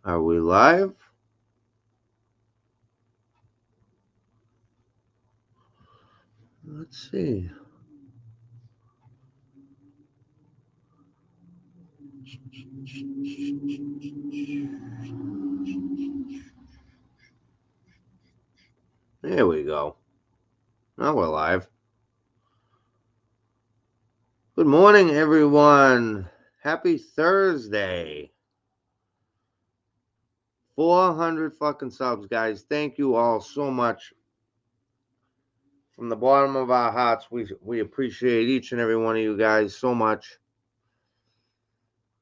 Are we live? Let's see. There we go. Now we're live. Good morning, everyone. Happy Thursday. 400 fucking subs, guys. Thank you all so much. From the bottom of our hearts, we appreciate each and every one of you guys so much.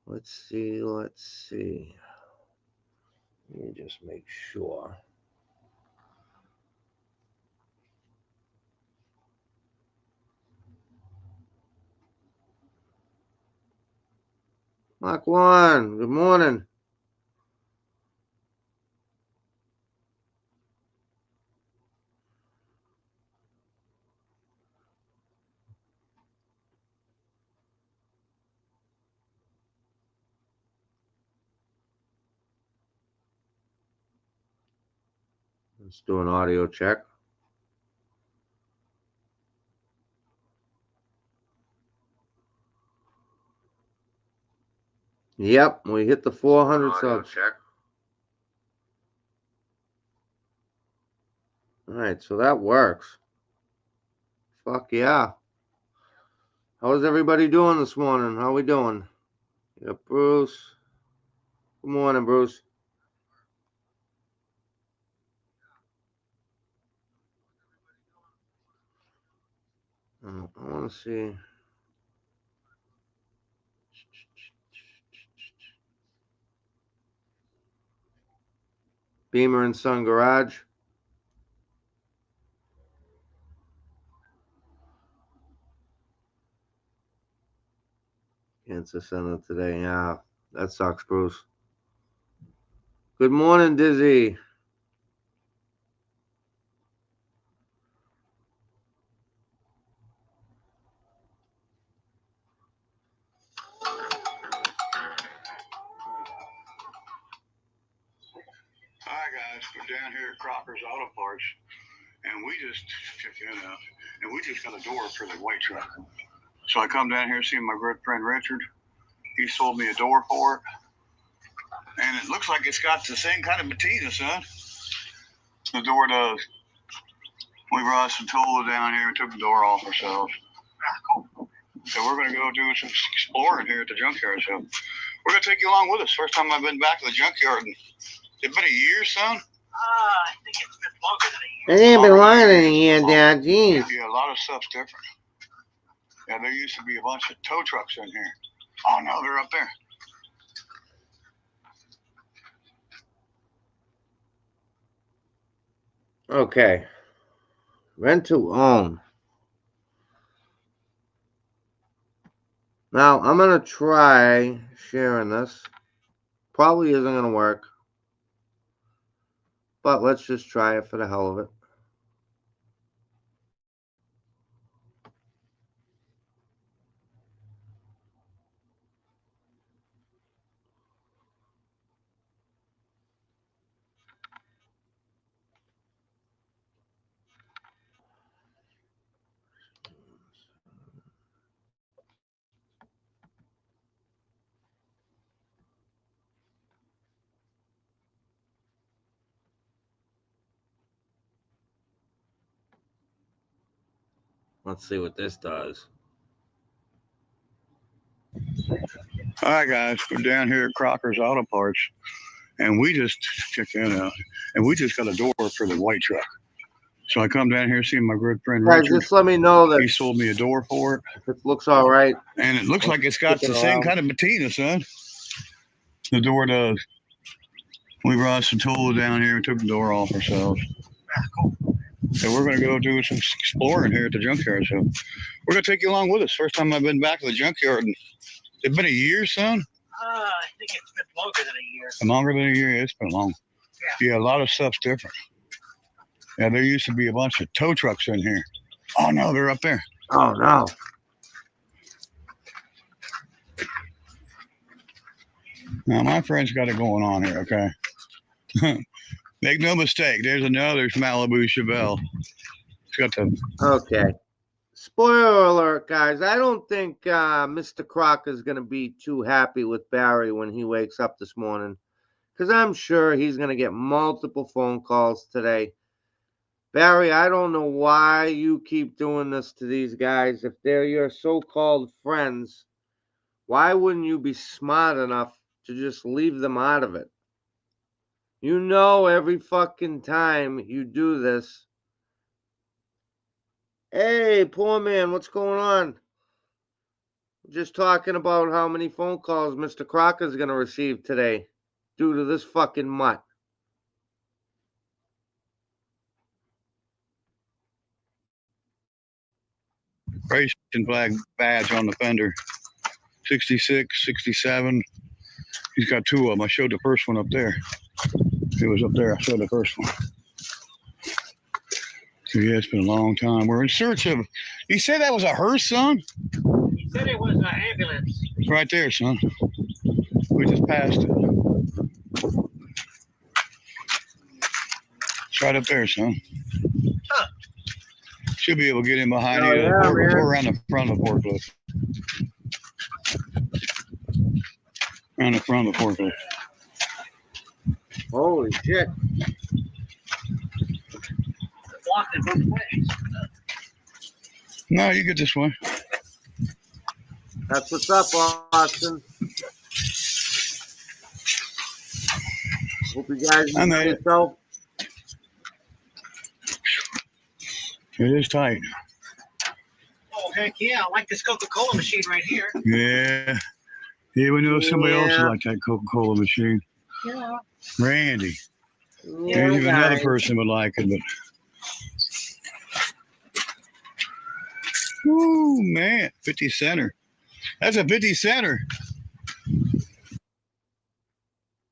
Let's see. Let me just make sure. Mark One, good morning. Let's do an audio check. Yep, we hit the 400 subs. Check. All right, so that works. Fuck yeah. How's everybody doing this morning? How we doing? Yeah, Bruce. Good morning, Bruce. I want to see. Beamer and Son Garage. Cancer Center today. Yeah, that sucks, Bruce. Good morning, Dizzy. Hi guys, we're down here at Crocker's Auto Parts, and we just got a door for the white truck. So I come down here seeing my good friend Richard. He sold me a door for it, and it looks like it's got the same kind of patina, son. The door does. We brought some tools down here and took the door off ourselves. So we're gonna go do some exploring here at the junkyard. So we're gonna take you along with us. First time I've been back to the junkyard. It's been a year, son. I think it's been longer than a year. It ain't been longer than a year, Dad. Jeez. Yeah, a lot of stuff's different. Yeah, there used to be a bunch of tow trucks in here. Oh no, they're up there. Okay. Rent to own. Now, I'm going to try sharing this. Probably isn't going to work. But let's just try it for the hell of it. Let's see what this does. Hi guys, we're down here at Crocker's Auto Parts, and we just check that out. And we just got a door for the white truck. So I come down here seeing my good friend Guys, Richard. just let me know that He sold me a door for it. if it looks all right. And it looks like it's got the same kind of patina, son. The door does. We brought some tools down here and took the door off ourselves. So we're going to go do some exploring here at the junkyard. So we're going to take you along with us. First time I've been back to the junkyard. It's been a year, son? I think it's been longer than a year. Longer than a year? It's been long. Yeah, a lot of stuff's different. Yeah, there used to be a bunch of tow trucks in here. Oh no, they're up there. Oh no. Now, my friend's got it going on here, okay? Make no mistake, there's another Malibu Chevelle. It's got the... Okay. Spoiler alert, guys. I don't think Mr. Crocker is going to be too happy with Barry when he wakes up this morning. Because I'm sure he's going to get multiple phone calls today. Barry, I don't know why you keep doing this to these guys. If they're your so-called friends, why wouldn't you be smart enough to just leave them out of it? You know every fucking time you do this. Hey, poor man, what's going on? Just talking about how many phone calls Mr. Crocker's going to receive today due to this fucking mutt. Registration flag badge on the fender. 66, 67. He's got two of them. I showed the first one up there. It was up there. I showed the first one. So yeah, it's been a long time. We're in search of... You said that was a hearse, son? He said it was an ambulance. It's right there, son. We just passed it. It's right up there, son. Huh. Should be able to get in behind Oh, you. yeah, Or man. around the front of the forklift. Around the front of the forklift. Holy shit. Blocked it both ways. No, you get this way. That's what's up, Austin. Hope you guys I enjoy made it. yourself. It is tight. Oh, heck yeah. I like this Coca-Cola machine right here. Yeah. Yeah, we know somebody else Yeah. who like that Coca-Cola machine. Yeah. Randy. Yeah, There's even another guys. person would like it, but... Ooh, man. 50 center. That's a 50 center.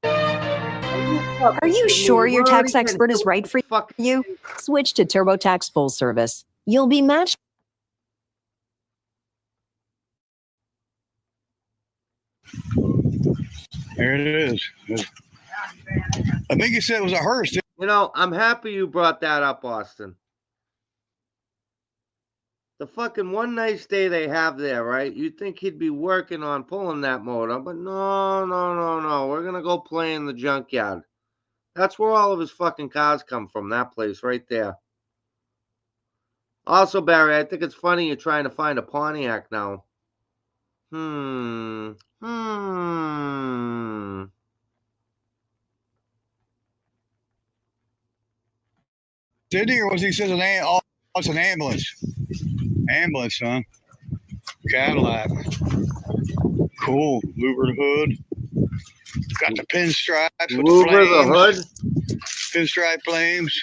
Are you sure your tax expert is right for you? Switch to TurboTax Full Service. You'll be matched. There it is. I think you said it was a hearse. You know, I'm happy you brought that up, Austin. The fucking one nice day they have there, right? You'd think he'd be working on pulling that motor, but no. We're going to go play in the junkyard. That's where all of his fucking cars come from, that place right there. Also, Barry, I think it's funny you're trying to find a Pontiac now. Did he, or was he says oh, it's an ambulance? Ambulance, son. Cadillac. Cool. Louvered hood. Got the pinstripes with Louver the flames. hood? Pinstripe flames.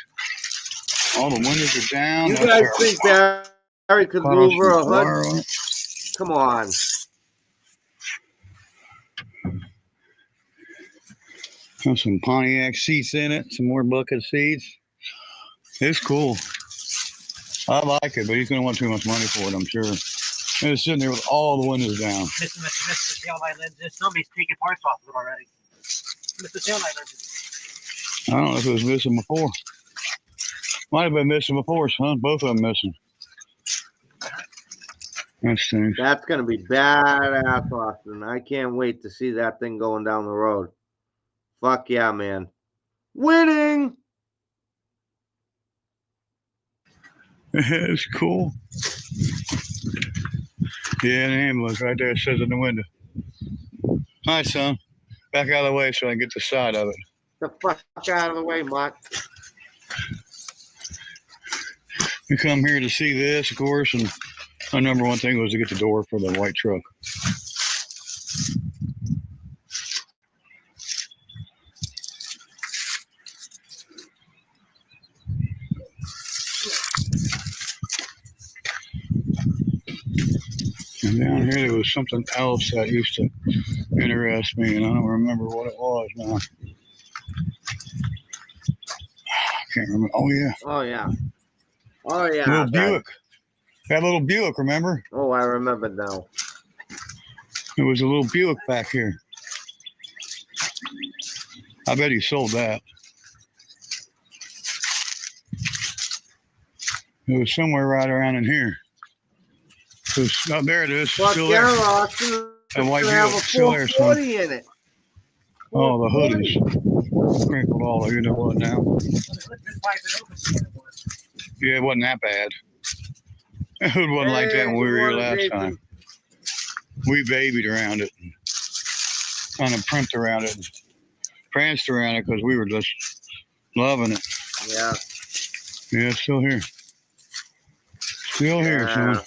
All the windows are down. You That's guys terrible. think Barry could Caught us louver a some hood? wire on it. Come on. Have some Pontiac seats in it. Some more bucket seats. It's cool. I like it, but he's going to want too much money for it, I'm sure. And it's sitting there with all the windows down. Mr. Taillight lenses. Somebody's taking parts off of it already. Mr. Taillight lenses. I don't know if it was missing before. Might have been missing before, son. Both of them missing. That stinks. That's going to be badass, Austin. I can't wait to see that thing going down the road. Fuck yeah, man. Winning! It's cool. Yeah, an ambulance right there. It says in the window. All right, son. Back out of the way so I can get the side of it. The fuck out of the way, Mutt. We come here to see this, of course, and our number one thing was to get the door for the white truck. And down here there was something else that used to interest me, and I don't remember what it was now. I can't remember. Oh, yeah. Oh, yeah. Oh, yeah. Little guys. Buick. That little Buick, remember? Oh, I remember now. There was a little Buick back here. I bet he sold that. It was somewhere right around in here. Oh, there it is. Fuck Still yeah, there. Austin. That white It's gonna have Buick, a still there, son. 440 in it. Oh, the hood 440. is crinkled all over. You know what now? Let's pipe it open. Yeah, it wasn't that bad. The hood wasn't like that when we were here last time. We babied around it, and kind of primped around it, and pranced around it because we were just loving it. Yeah. Yeah, it's still here. Still here, son.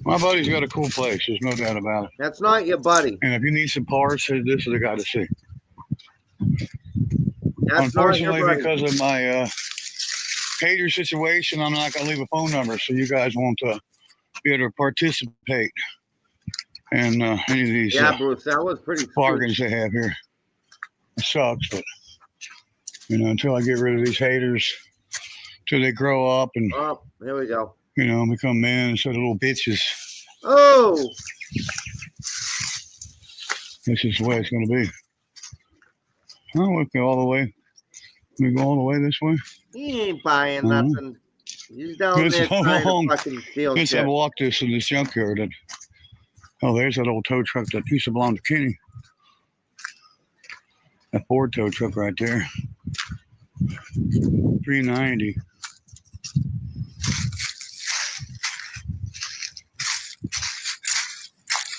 My buddy's got a cool place. There's no doubt about it. That's not your buddy. And if you need some parts, this is the guy to see. That's not your Unfortunately, buddy. because of my hater situation, I'm not going to leave a phone number so you guys won't be able to participate in any of these Yeah, Bruce, that was pretty bargains they have here. It sucks, but until I get rid of these haters, till they grow up and Oh, here we go. become men instead of little bitches. Oh, This is the way it's going to be. Oh, we'll go all the way. We go all the way this way. he ain't buying Mhm. nothing. He's down It's there so trying long. to fucking steal Guess I shit. walked this in this junkyard. And, there's that old tow truck that used to belong to Kenny. That Ford tow truck right there. 390.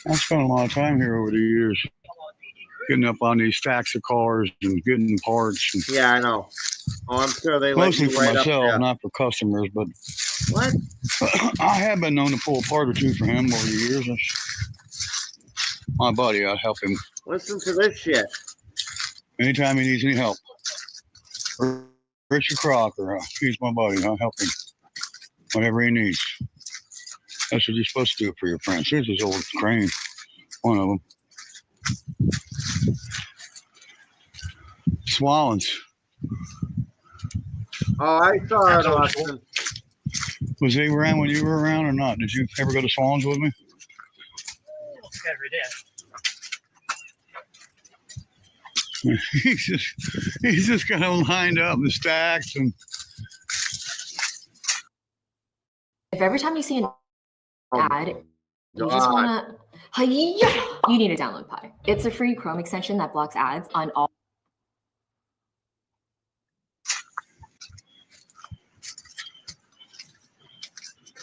I spent a lot of time here over the years, getting up on these stacks of cars and getting parts. And Yeah, I know. Oh, I'm sure they let mostly you for right up myself, there. not for customers, but What? I have been known to pull a part or two for him over the years. My buddy, I'd help him Listen to this shit. anytime he needs any help. Richard Crocker, he's my buddy. I'll help him whatever he needs. That's what you're supposed to do for your friends. Here's his old crane, one of them. Swallens. Oh, I saw it, That's old Austin. Was he around when you were around or not? Did you ever go to Swans with me? Every day. he's just got them lined up and stacked and If every time you see an Oh, ad, you just want to, you need to download Pi. It's a free Chrome extension that blocks ads on all.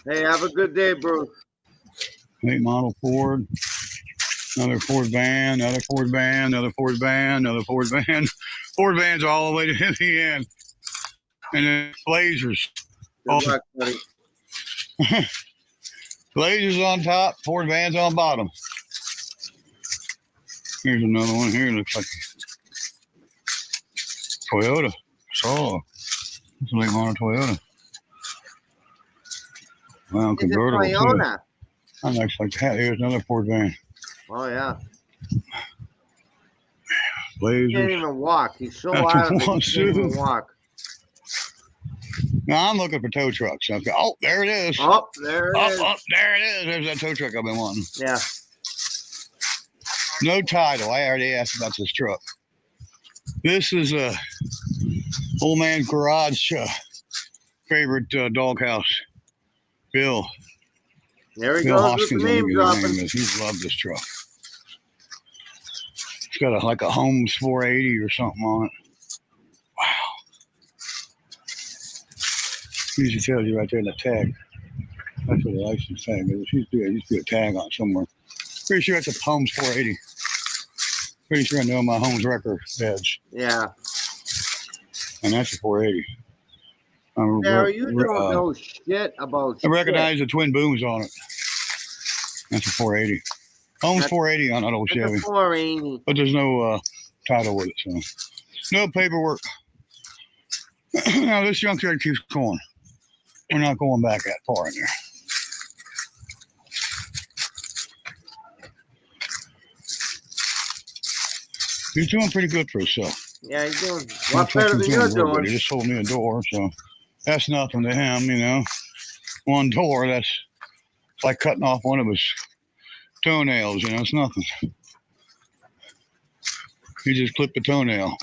Hey, have a good day, Bruce. late model Ford. Another Ford van, another Ford van, another Ford van, another Ford van. Ford vans all the way to the end. And then Blazers. Good luck, buddy. Blazers on top, Ford vans on bottom. Here's another one here. Looks like Toyota. So, it's a late model Toyota. Wow, It's a convertible too. Toyota. That looks like that. Here's another Ford van. Oh, yeah. He Blazers. can't even walk. He's so That's out of it, one, he can't even too. walk. Now I'm looking for tow trucks. Okay. Oh, there it is. Oh, there it is. Oh, there it is. There's that tow truck I've been wanting. Yeah. No title. I already asked about this truck. This is a old man's garage favorite doghouse. Bill. There he Bill goes with Hoskins, the I name think his name dropping. is. He's loved this truck. It's got like a Holmes 480 or something on it. Wow. Usually tells you right there in the tag. That's what the license tag is. There used to be a tag on it somewhere. Pretty sure it's a Holmes 480. Pretty sure I know my Holmes record badge. Yeah. And that's a 480. Now, you don't know shit about I recognize the twin booms on it. That's a 480. Holmes That's- 480 on that old shit. Chevy. It's a 480. But there's no title with it, so no paperwork. Now this junkyard keeps going. We're not going back that far in there. He's doing pretty good for himself. Yeah, he's doing a Not lot better fucking than you're real good. doing. He just sold me a door, so that's nothing to him, you know. One door, that's like cutting off one of his toenails, you know, it's nothing. He just clipped the toenail.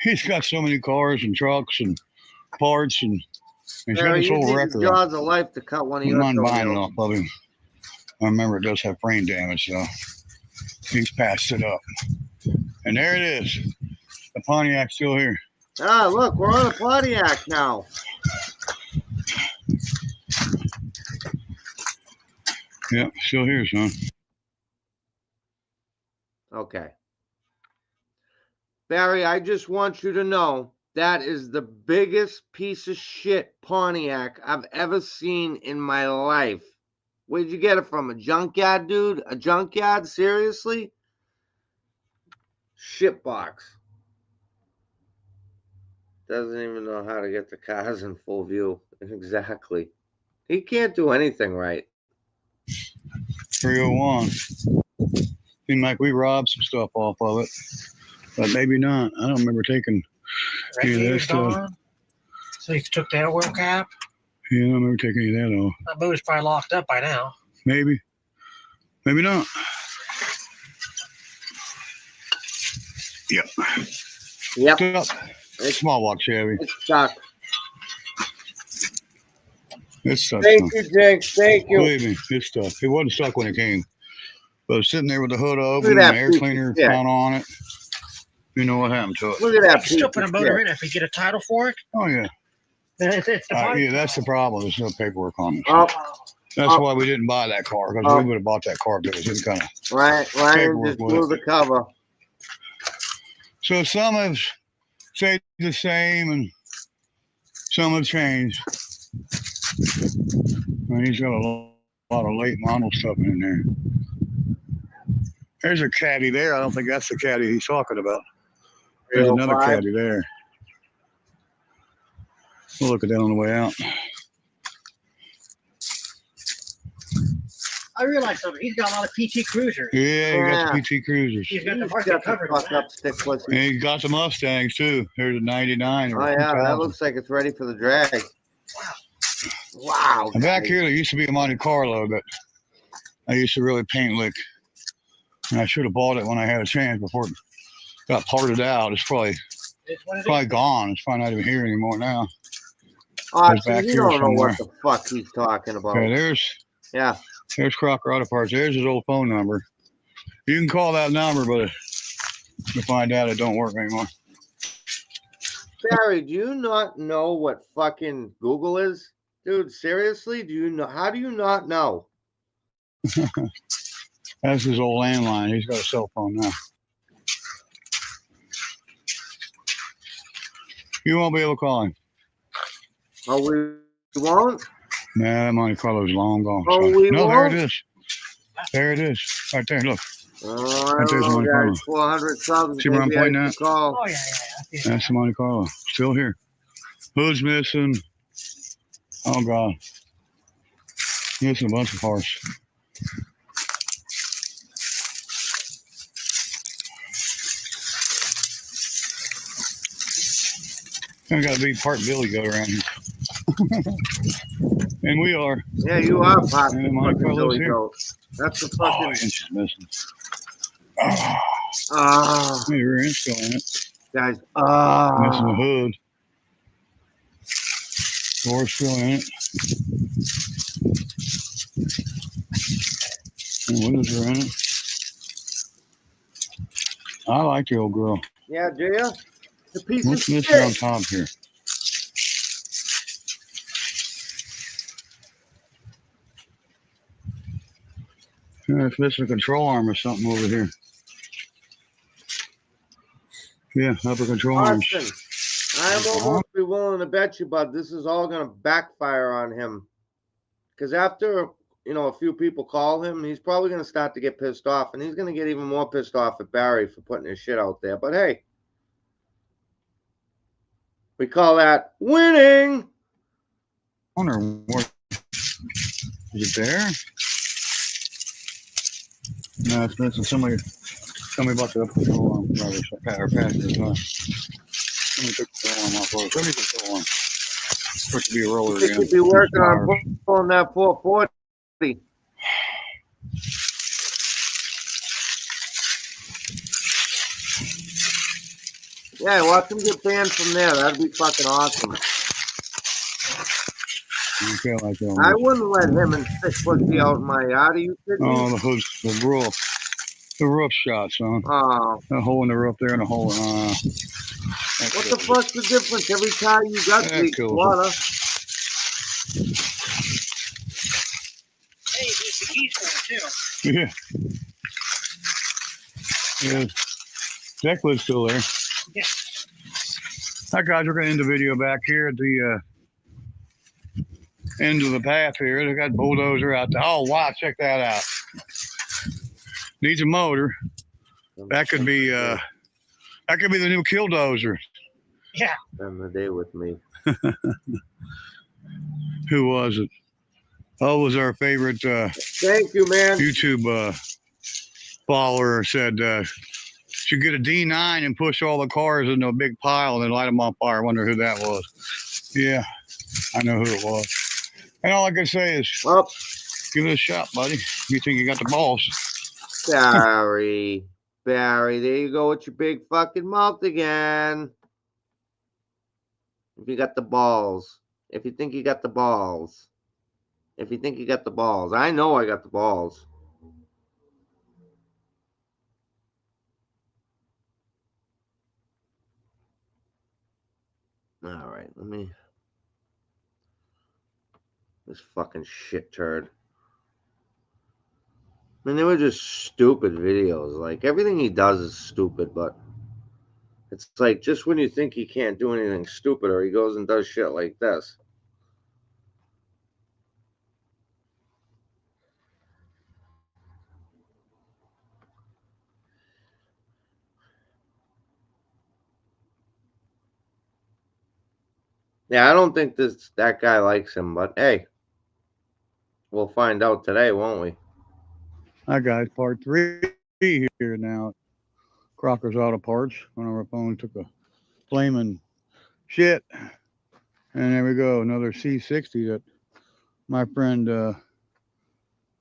He's got so many cars and trucks and parts, and he's got Barry, this you whole need record. jaws of life to cut one of I your don't mind buying it toenails. off of him. I remember it does have brain damage, so he's passed it up. And there it is. The Pontiac's still here. Ah, look, we're on a Pontiac now. Yeah, still here, son. Okay. Barry, I just want you to know that is the biggest piece of shit Pontiac I've ever seen in my life. Where'd you get it from? A junkyard, dude? A junkyard? Seriously? Shitbox. Doesn't even know how to get the cars in full view. Exactly. He can't do anything right. 301. Seemed like we robbed some stuff off of it, but maybe not. I don't remember taking any of that Radiator's stuff. gone. So you took that oil cap. Yeah, I don't remember taking any of that off. That motor's probably locked up by now. Maybe. Maybe not. Yep. Yep. Stuck. Small block Chevy. It's stuck. It's stuck. Thank you, Jinx. Thank you. Believe me, it's stuck. It wasn't stuck when it came. But it was sitting there with the hood Look open at and that the air piece of cleaner shit. down on it. You know what happened to it. Look at You that can still piece put a of motor shit. in it if you get a title for it. Oh, yeah. It's the body. Yeah, that's the problem. There's no paperwork on it. Oh, That's why we didn't buy that car, because we would have bought that car because it kind of. Ryan Paperwork just with blew it. the cover. So some have stayed the same and some have changed. And he's got a lot of late model stuff in there. There's a caddy there. I don't think that's the caddy he's talking about. There's another 305. caddy there. We'll look at that on the way out. I realize something. He's got a lot of PT Cruisers. Yeah, he got the PT Cruisers. He's got the He's market got the covered on fuck that. up stick pussy. And he got the Mustangs too. There's a 99 or Oh, a yeah, that 2000. looks like it's ready for the drag. Wow. And back guys. here, there used to be a Monte Carlo that I used to really paint lick. And I should have bought it when I had a chance before it got parted out. It's probably gone. It's probably not even here anymore now. Austin, back you here don't know somewhere. what the fuck he's talking about. Okay, Yeah. there's Crocker Auto Parts. There's his old phone number. You can call that number, but to find out it don't work anymore. Barry, do you not know what fucking Google is? Dude, seriously? Do you know? How do you not know? That's his old landline. He's got a cell phone now. You won't be able to call him. Oh, we won't? Nah, that Monte Carlo's long gone. Oh, son. we No, there it won't? is. There it is. Right there. Look. Oh, Right I there's don't Monte know, Carlo. guys. 400 subs. See where I'm Maybe I pointing should at? call. Oh, yeah. I see That's the Monte Carlo. Still here. Hood's missing. Oh, God. Missing a bunch of parts. I got a big part Billy goat around here. And we are. Yeah, you are part And of Monte fucking Carlo's Billy here. Goat. That's the Oh, fucking. inch is missing. Ah, Hey, rear end's still in it. guys. Missing the Ah. hood. Door's still in it. And windows are in it. I like the old girl. Yeah, do you? The piece What's of missing on shit. top here? Yeah, it's missing a control arm or something over here. Yeah, upper control arms. Austin, I'm almost be willing to bet you, bud, this is all going to backfire on him. Because after, a few people call him, he's probably going to start to get pissed off. And he's going to get even more pissed off at Barry for putting his shit out there. But hey, we call that winning. I wonder what is it there? No, it's missing. Somebody bought the upper control arm. Or passenger side. Somebody took the control arm off. Somebody took the control arm. Supposed to be a roller He again. should be working on pulling that 440. Yeah, watch him get banned from there. That'd be fucking awesome. You feel like I wouldn't let him and Sick Pussy out in my yard. Are you kidding me? oh, the roof shot, son. Oh, A hole in the roof there and a hole. what the fuck's the difference? Every car you got That leaks kills it. water. Hey, there's the keys for it, too. Yeah. Yeah. Deck lid's still there. Yeah. All right, guys, we're going to end the video back here at the end of the path here. They got bulldozer out there. Oh, wow, check that out. Needs a motor. That could be the new killdozer. Yeah. Spend the day with me. Who was it? Oh, it was our favorite Thank you, man. YouTube follower said should get a D9 and push all the cars into a big pile and then light them on fire. I wonder who that was. Yeah, I know who it was. And all I can say is, Well, give it a shot, buddy. You think you got the balls? Barry. Barry, there you go with your big fucking mouth again. If you got the balls. If you think you got the balls. If you think you got the balls. I know I got the balls. All right, let me. This fucking shit turd. I mean, they were just stupid videos. Like, everything he does is stupid, but it's like just when you think he can't do anything stupid, or he goes and does shit like this. Yeah, I don't think that guy likes him, but hey, we'll find out today, won't we? Hi, guys. Part 3 here now. Crocker's Auto Parts. One of our phone took a flaming shit. And there we go. Another C60 that my friend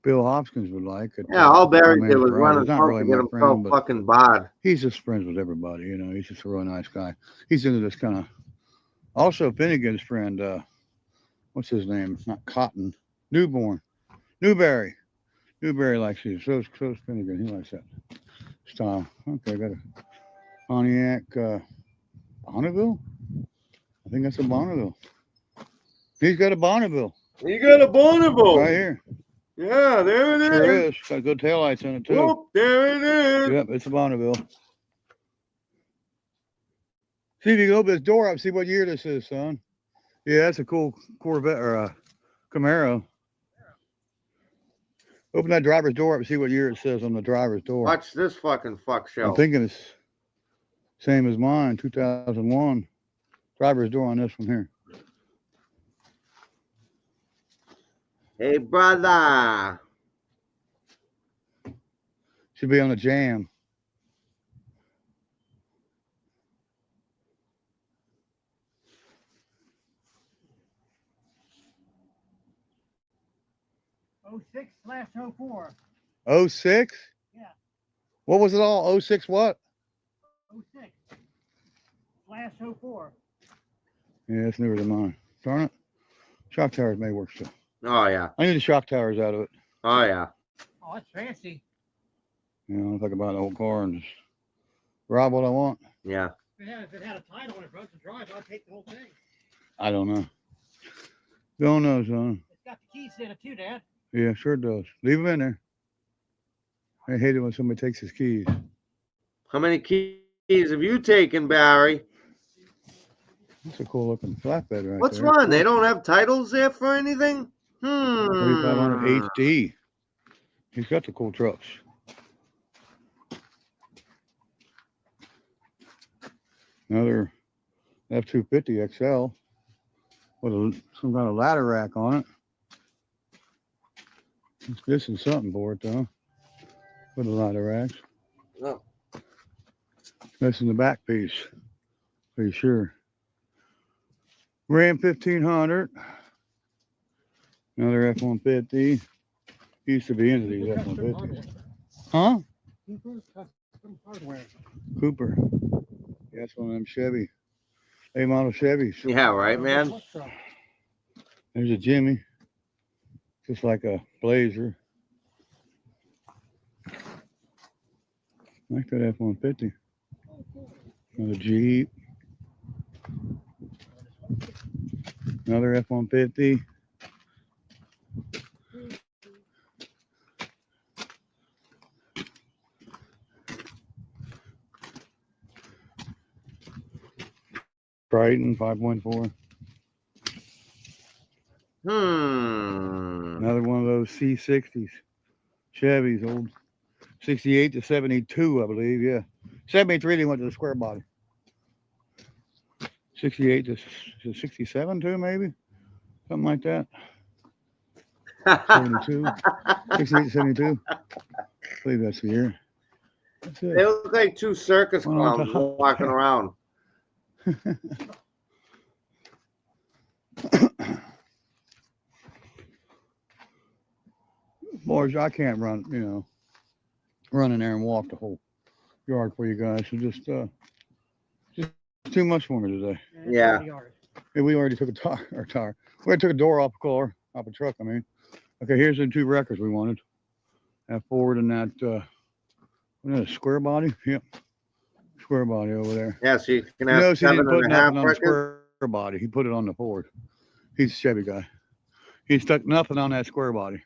Bill Hopkins would like. Yeah, all Barry did was He's run his not mouth really to get my himself friend, but fucking bod. he's just friends with everybody. You know, he's just a real nice guy. He's into this kind of. Also, Finnegan's friend, what's his name? Not Cotton. Newborn. Newberry. Newberry likes these. So's Finnegan. He likes that style. Okay, I got a Pontiac Bonneville. I think that's a Bonneville. He's got a Bonneville. You got a Bonneville. Right here. Yeah, there it is. Sure is. Got good taillights in it, too. Oh, there it is. Yep, it's a Bonneville. See if you can open this door up, see what year this is, son. Yeah, that's a cool Corvette or a Camaro. Open that driver's door up and see what year it says on the driver's door. Watch this fucking fuck show. I'm thinking it's same as mine, 2001. Driver's door on this one here. Hey, brother. Should be on the jam. Oh 06/04. 06? Yeah. What was it all? 06 what? 06/04. Yeah, it's newer than mine. Darn it. Shock towers may work still. Oh, yeah. I need the shock towers out of it. Oh, yeah. Oh, that's fancy. You know, if I could buy an old car and just drive what I want. Yeah. If it had a title on it for us to drive, I'd take the whole thing. I don't know. Don't know, son. It's got the keys in it too, Dad. Yeah, sure does. Leave them in there. I hate it when somebody takes his keys. How many keys have you taken, Barry? That's a cool looking flatbed right What's there. wrong? They don't have titles there for anything? 3500 HD. He's got the cool trucks. Another F-250 XL with some kind of ladder rack on it. This is something for it though. With a ladder racks. Oh. This is the back piece. Pretty sure. Ram 1500. Another F-150. Used to be into these F-150s. Huh? Cooper Custom Hardware. Cooper. Yeah, that's one of them Chevy, A-model Chevys. Yeah, right, man. What truck? There's a Jimmy, just like a Blazer. I like that F-150. Another Jeep. Another F-150. Triton 5.4. Another one of those C60s. Chevys, old 68 to 72, I believe. Yeah. 73, they went to the square body. 68 to 67, too, maybe? Something like that. 72. 68 to 72. I believe that's the year. That's They it. look like two circus One on clowns top. walking around. Boys, I can't run, run in there and walk the whole yard for you guys. So just too much for me today. Yeah. Hey, we already took a tire. We already took a door off a car, off a truck, I mean. Okay, here's the two records we wanted. That Ford and that, what is it, square body? Yep. Square body over there. Yeah, so you can You have notice he didn't put 7.5 nothing on the records. square body. He put it on the Ford. He's a Chevy guy. He stuck nothing on that square body.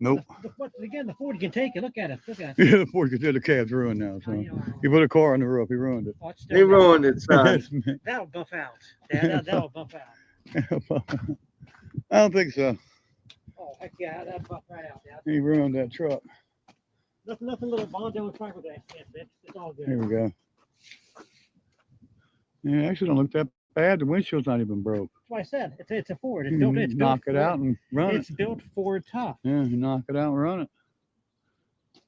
Nope. Again, the Ford, you can take it. Look at it. Look at it. Yeah, the Ford, the cab's ruined now. So he put a car on the roof. He ruined it. Oh, it's still They got- ruined it, son. That'll buff out. Yeah, that'll buff out. I don't think so. Oh, heck yeah, that'll buff right out. Yeah. He ruined that truck. Nothing little Bondo in front of that. It's all good. Here we go. Yeah, actually don't look that bad. The windshield's not even broke. That's why I said it's a Ford. It's You built. can It's knock built it out and run It's built Ford tough. it. Yeah, you knock it out and run it.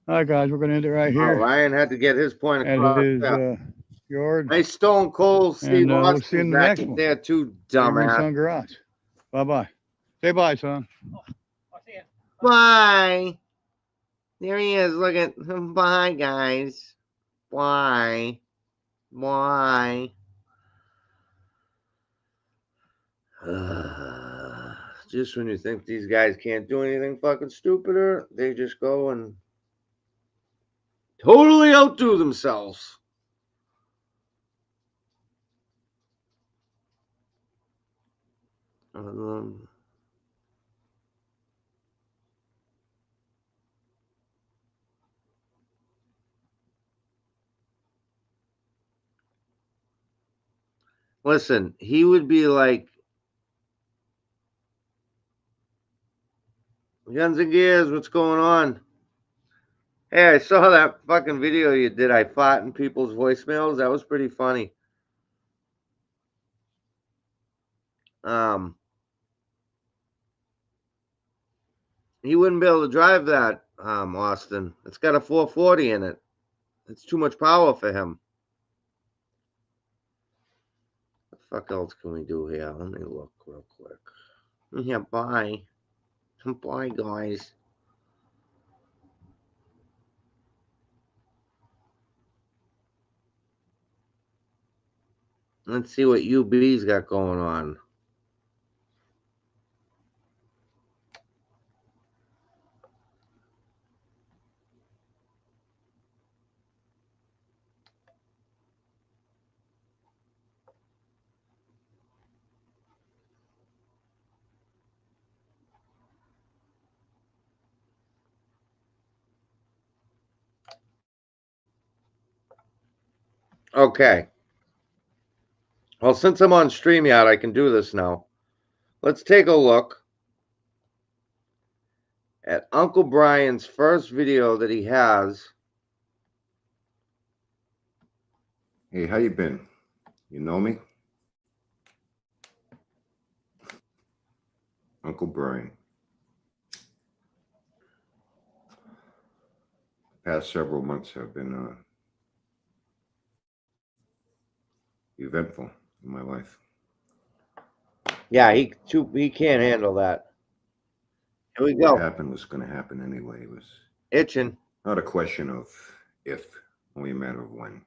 All right, guys, we're gonna end it right Oh, here Ryan had to get his point at across. his Yeah. yard. Hey, Stone Cold Steve we'll Austin see you in the back next one. there too, Avery dumbass. Sun Garage. Bye bye. Say bye, son. I'll see ya. Bye. There he is. Look at him. Bye, guys. Bye. Bye. Just when you think these guys can't do anything fucking stupider, they just go and totally outdo themselves. Listen, he would be like, Guns and Gears, what's going on? Hey, I saw that fucking video you did. I fought in people's voicemails. That was pretty funny. He wouldn't be able to drive that, Austin. It's got a 440 in it. It's too much power for him. What the fuck else can we do here? Let me look real quick. Yeah, bye. Bye, guys. Let's see what UB's got going on. Okay. Well, since I'm on StreamYard, I can do this now. Let's take a look at Uncle Brian's first video that he has. Hey, how you been? You know me? Uncle Brian. The past several months have been eventful in my life. Yeah, he can't handle that. Here we What go. happened was going to happen anyway. It was Itching. not a question of if, only a matter of when.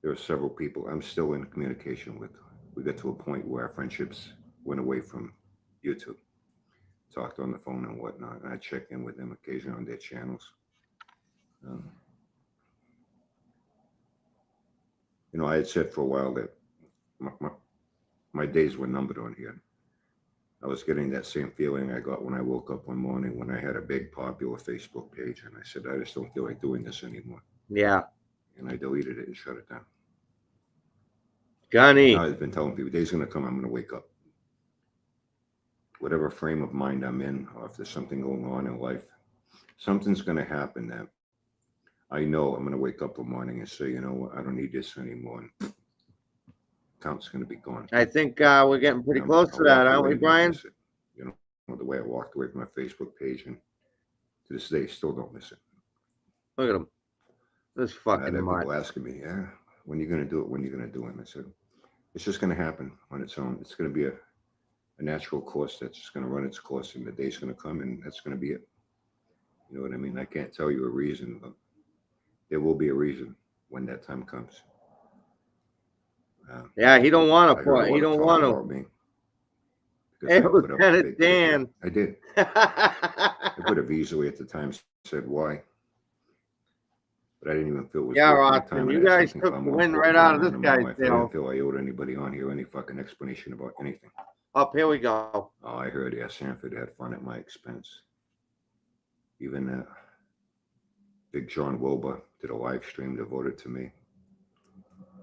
there are several people I'm still in communication with. We got to a point where our friendships went away from YouTube. Talked on the phone and whatnot, and I check in with them occasionally on their channels. You know, I had said for a while that my days were numbered on here. I was getting that same feeling I got when I woke up one morning when I had a big popular Facebook page, and I said, I just don't feel like doing this anymore. Yeah. And I deleted it and shut it down. Johnny. Now I've been telling people, day's going to come, I'm going to wake up. Whatever frame of mind I'm in, or if there's something going on in life, something's going to happen that I know I'm going to wake up one morning and say, you know what, I don't need this anymore. And account's going to be gone. I think we're getting pretty close to that, aren't we, Brian? You know, the way I walked away from my Facebook page, and to this day, still don't miss it. Look at him. This I fucking had much. people asking me, yeah, when are you going to do it? When are you going to do it? And I said, it's just going to happen on its own. It's going to be a natural course that's just going to run its course, and the day's going to come, and that's going to be it. You know what I mean? I can't tell you a reason, but there will be a reason when that time comes. Yeah, he don't want I to heard a put. lot He of don't talk want about to. me because Hey, I put up a Lieutenant fake Dan. picture. I did. I could have easily at the time said why, but I didn't even feel it was Yeah, worth my Austin, time. you and I had guys something took far the more wind important right out of going this on in my guy's life. I tail. didn't feel I owed anybody on here any fucking explanation about anything. Up here we go. Oh, I heard Sanford had fun at my expense. Even Big John Wilbur did a live stream devoted to me.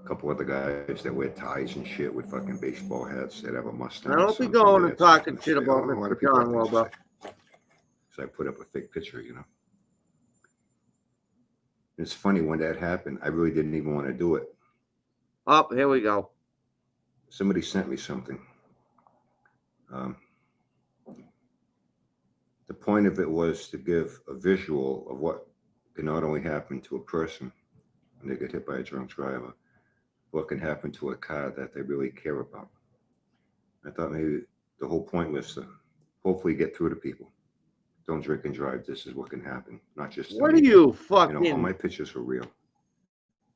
A couple other guys that wear ties and shit with fucking baseball hats that have a Mustang. I don't be Something going they and had talking something to shit say. about A lot Mr. of people John have things to Wilbur. say. So I put up a fake picture, you know. It's funny, when that happened, I really didn't even want to do it. Up here we go. Somebody sent me something. The point of it was to give a visual of what can not only happen to a person when they get hit by a drunk driver, what can happen to a car that they really care about. I thought maybe the whole point was to hopefully get through to people. Don't drink and drive. This is what can happen, not just to What are me. you You fucking? know, all my pictures were real.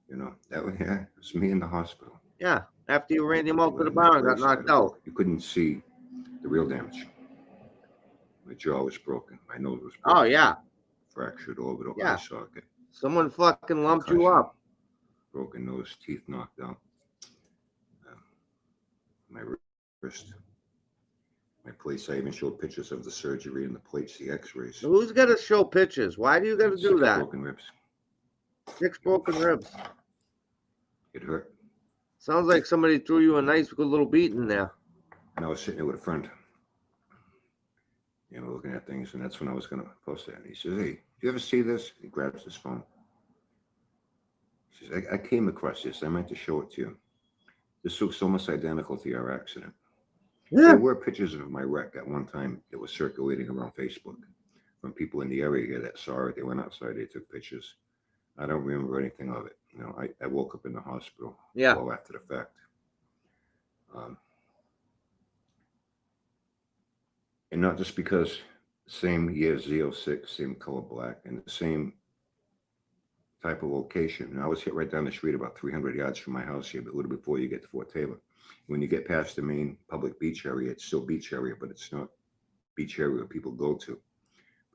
You know, that was, yeah, it was me in the hospital. Yeah, after you ran him out to the With my bar and got brace, I had knocked a out. broken- You couldn't see the real damage. My jaw was broken. My nose was broken. Oh yeah, Fractured orbital Yeah. eye socket. someone fucking lumped you Concussion. up. Broken nose, teeth knocked out. My wrist. My plates. I even showed pictures of the surgery and the plates, the x-rays. Who's got to show pictures? Why do you got to do 6 that? broken ribs. 6 broken ribs. It hurt. Sounds like somebody threw you a nice good little beating there. And I was sitting there with a friend, you know, looking at things, and that's when I was going to post it. And he says, hey, do you ever see this? He grabs his phone. He says, I came across this. I meant to show it to you. This looks almost identical to your accident. Yeah. There were pictures of my wreck at one time that was circulating around Facebook from people in the area here that saw it. They went outside, they took pictures. I don't remember anything of it. You know, I woke up in the hospital well after the fact. And not just because same year, Z06, same color black, and the same type of location. And I was hit right down the street about 300 yards from my house here, but a little before you get to Fort Taylor. When you get past the main public beach area, it's still beach area, but it's not beach area where people go to.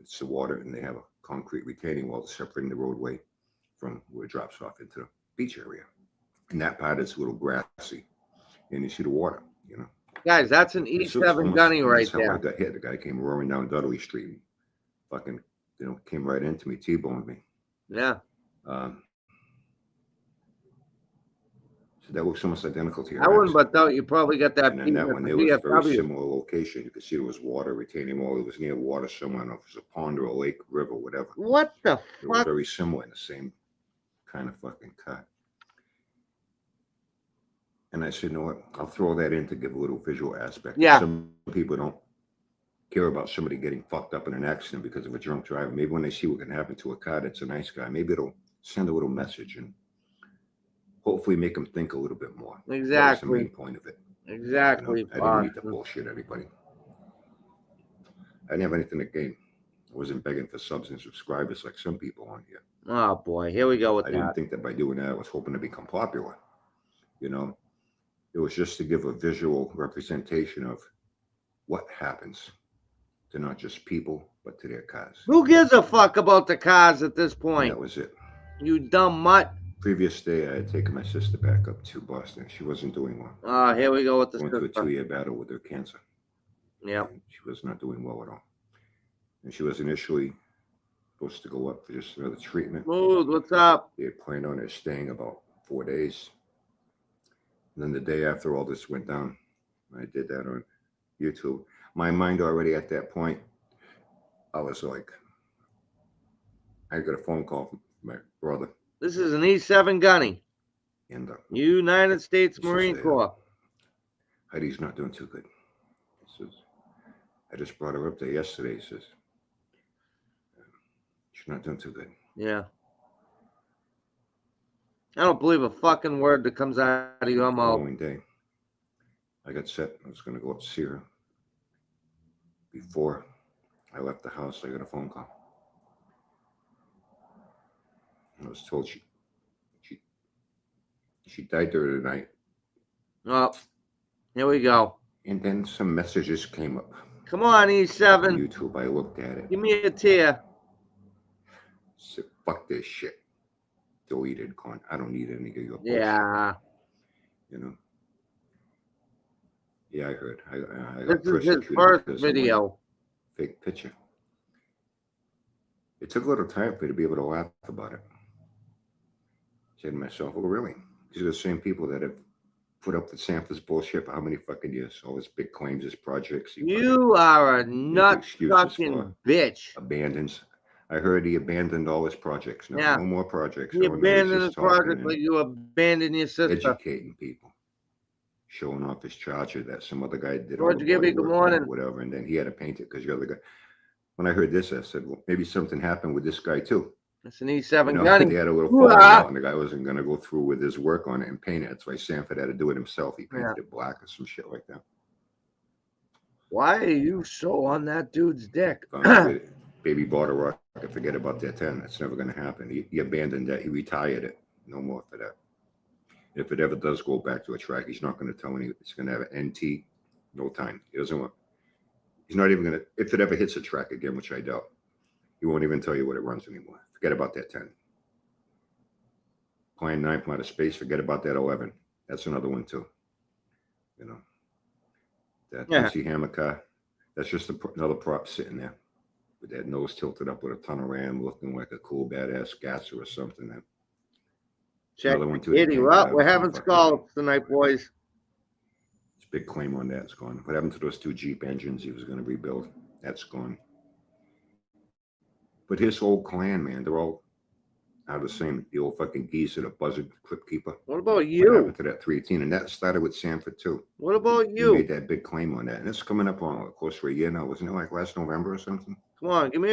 It's the water, and they have a concrete retaining wall separating the roadway from where it drops off into the beach area. And that part is a little grassy, and you see the water, you know. Guys, that's an E7 gunny right That's how I there. got hit. The guy came roaring down Dudley Street, and fucking, you know, came right into me, T-boned me. Yeah. So that looks almost identical to your I wouldn't accident. but doubt you probably got that And then beating that at one, the there was a very VFW. similar location. You could see there was water, retaining wall. It was near water somewhere. I don't know if it was a pond or a lake, river, whatever. What the It was fuck? very similar in the same kind of fucking cut. And I said, you know what? I'll throw that in to give a little visual aspect. Yeah. Some people don't care about somebody getting fucked up in an accident because of a drunk driver. Maybe when they see what can happen to a car that's a nice guy, maybe it'll send a little message and hopefully make them think a little bit more. That was the Exactly. main point of it. Exactly. You know, I didn't need to Austin. bullshit anybody. I didn't have anything to gain. I wasn't begging for subs and subscribers like some people on here. Oh boy, here we go with I didn't that. think that by doing that, I was hoping to become popular. You know, it was just to give a visual representation of what happens to not just people, but to their cars. Who gives a fuck about the cars at this And point? that was it. You dumb mutt. Previous day, I had taken my sister back up to Boston. She wasn't doing well. Oh, here we go with the Going through a sister. 2-year battle with her cancer. Yep. And she was not doing well at all. And she was initially supposed to go up for just another treatment. Smooth, what's up? They had planned on her staying about 4 days. And then the day after all this went down, I did that on YouTube. My mind already at that point, I was like, I got a phone call from my brother. This is an E7 gunny. And United States This is Marine a- Corps. Heidi's not doing too good. He says, I just brought her up there yesterday. He says, she's not doing too good. Yeah. I don't believe a fucking word that comes out of your The mouth. following day, I got set. I was going to go up to see her. Before I left the house, I got a phone call. I was told she died during the night. Oh, here we go. And then some messages came up Come on, on E7. YouTube. I looked at it. Give me a tear. Said, fuck this shit. Deleted, gone. I don't need any of your bullshit. Yeah. You know. Yeah, I heard. I This got is his persecuted first because of my video. fake picture. It took a little time for me to be able to laugh about it. I said to myself, oh, really? These are the same people that have put up with Sanford's bullshit for how many fucking years? All his big claims, his projects. He fucking You are a nut excuses sucking for bitch. abandons. I heard he abandoned all his projects. No, Yeah. no more projects. He No, no, he's abandoned just his talking project and like you abandoned your sister. educating people, showing off his charger that some other guy did all George the Gibby, body good work on it, morning. whatever, and then he had to paint it because the other guy. When I heard this, I said, well, maybe something happened with this guy too. It's an E7 You know, gunny. they had a little Ooh, falling ah. out, and the guy wasn't going to go through with his work on it and paint it. That's why Sanford had to do it himself. He painted it black or some shit like that. Why are you so on that dude's dick? Baby bought a rocket. Forget about that 10. That's never going to happen. He abandoned that. He retired it. No more for that. If it ever does go back to a track, he's not going to tell any. It's going to have an NT. No time. He doesn't want. He's not even going to. If it ever hits a track again, which I doubt, he won't even tell you what it runs anymore. Forget about that 10. Playing 9 from outer space. Forget about that 11. That's another one too. You know. That Yeah. MC Hammer car. That's just another prop sitting there with that nose tilted up with a tunnel ram, looking like a cool badass gasser or something. That Check another one the too that kitty. came Well, out. we're having Fucking- scallops tonight, boys. His big claim on that's gone. What happened to those 2 Jeep engines he was going to rebuild? That's gone. But his whole clan, man, they're all out of the same. The old fucking geezer, the buzzard clip keeper. What about What you? happened to that 318? And that started with Sanford too. What about He you? made that big claim on that, and it's coming up on close for a year now. Wasn't it like last November or something? Come on, give me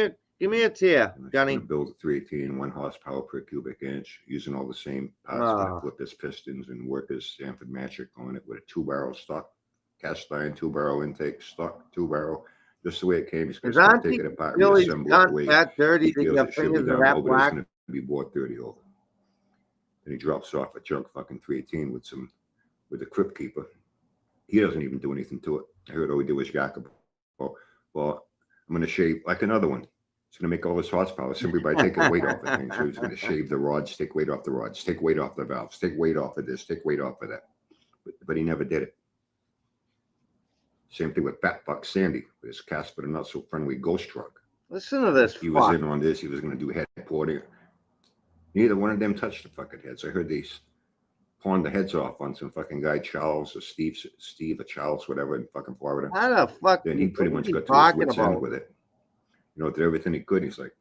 a tear, And it's Gunny. gonna build a 318, 1 horsepower per cubic inch, using all the same parts Ah. like Flippers pistons and workers Sanford Magic on it with a 2-barrel stock, cast iron 2-barrel intake, stock 2-barrel, just the way it came. He's Is gonna Auntie take it apart, Billy's reassemble it the gun way that dirty he to feels your it should be fingers done. are that Over, it's black? gonna be bought 30 over. And he drops off a junk fucking 318 with a Crypt Keeper. He doesn't even do anything to it. I heard all he did was Jacob. Well, I'm gonna shave like another one. It's gonna make all this horsepower simply by taking weight off the thing. So he's gonna shave the rods, take weight off the rods, take weight off the valves, take weight off of this, take weight off of that. But he never did it. Same thing with Bat Buck Sandy with his Casper, not so friendly ghost truck. Listen to this. He was fuck. in on this. He was going to do head porting. Neither one of them touched the fucking heads. I heard they pawned the heads off on some fucking guy, Charles or Steve or Charles, whatever, in fucking Florida. How the fuck? Then he pretty what much are you got to his talking wits end about? with it. You know, did everything he could. He's like,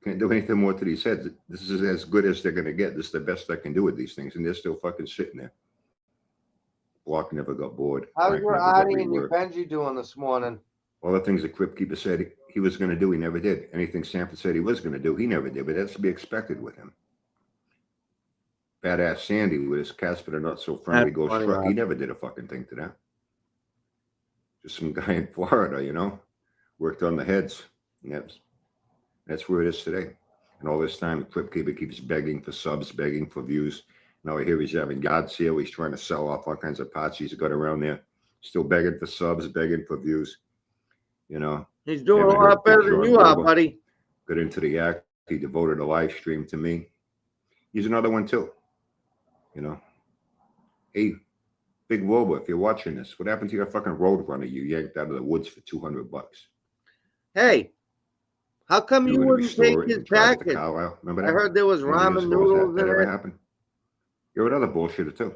can't do anything more to these heads. This is as good as they're going to get. This is the best I can do with these things. And they're still fucking sitting there. Block never got bored. How's Frank your never got Audie and your reworked. Benji doing this morning? All the things the Crypt Keeper said he was going to do, he never did. Anything Sanford said he was going to do, he never did. But that's to be expected with him. Badass Sandy with his Casper not so friendly That's ghost funny, truck, he Rob. never did a fucking thing to that. Just some guy in Florida, you know, worked on the heads. And that's That's where it is today. And all this time, Clip Keeper keeps begging for subs, begging for views. Now I hear he's having yard sale. He's trying to sell off all kinds of pots he's got around there. Still begging for subs, begging for views. You know, He's doing a Haven't heard lot better than John you are, Wilbur. buddy. got into the act. He devoted a live stream to me. He's another one too. You know, hey, Big Wilbur, if you're watching this, what happened to your fucking Roadrunner you yanked out of the woods for $200? Hey, how come you You were gonna wouldn't take restore it his and drive it to package? Carlisle. Remember I that? heard there was 20 years ramen ago, was noodles that in ever it. happened? You're another bullshitter too.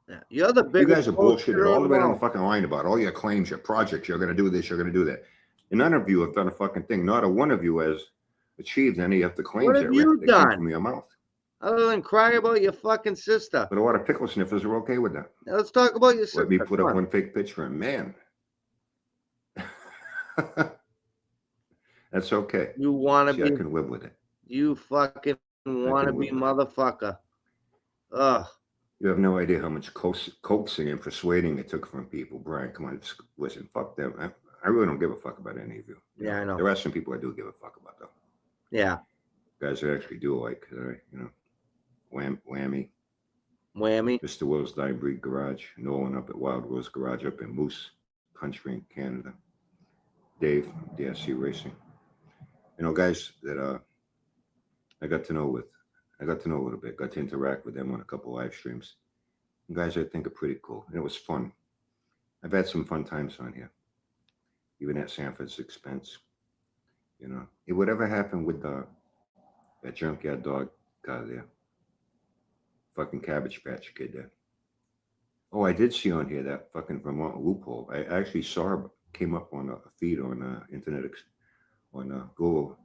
Yeah, you're the You biggest guys are bullshitting all the way down the world. fucking line about all your claims, your projects. You're going to do this, you're going to do that. And none of you have done a fucking thing. Not a one of you has achieved any of the claims What have you that done? come from your mouth. Other than cry about your fucking sister. But a lot of pickle sniffers are okay with that. Now let's talk about your sister. Let me put Come up on. one fake picture and man. That's okay. You want to See, I be, can live with it. you fucking want to can be live with it. motherfucker. Ugh. You have no idea how much coaxing and persuading it took from people. Brian, come on, just listen, fuck them. I really don't give a fuck about any of you. Yeah, I know. There are some people I do give a fuck about, though. Yeah. Guys that actually do like, you know, Whammy, Whammy. Mr. Will's Dime Breed Garage, Nolan up at Wild Rose Garage up in Moose Country in Canada, Dave, DSC Racing. You know, guys that I got to know a little bit, got to interact with them on a couple live streams. And guys I think are pretty cool. And it was fun. I've had some fun times on here, even at Sanford's expense. You know, whatever happened with that junkyard dog guy there, fucking Cabbage Patch Kid there. Oh, I did see on here that fucking Vermont loophole. I actually saw it, came up on a feed on internet on Google.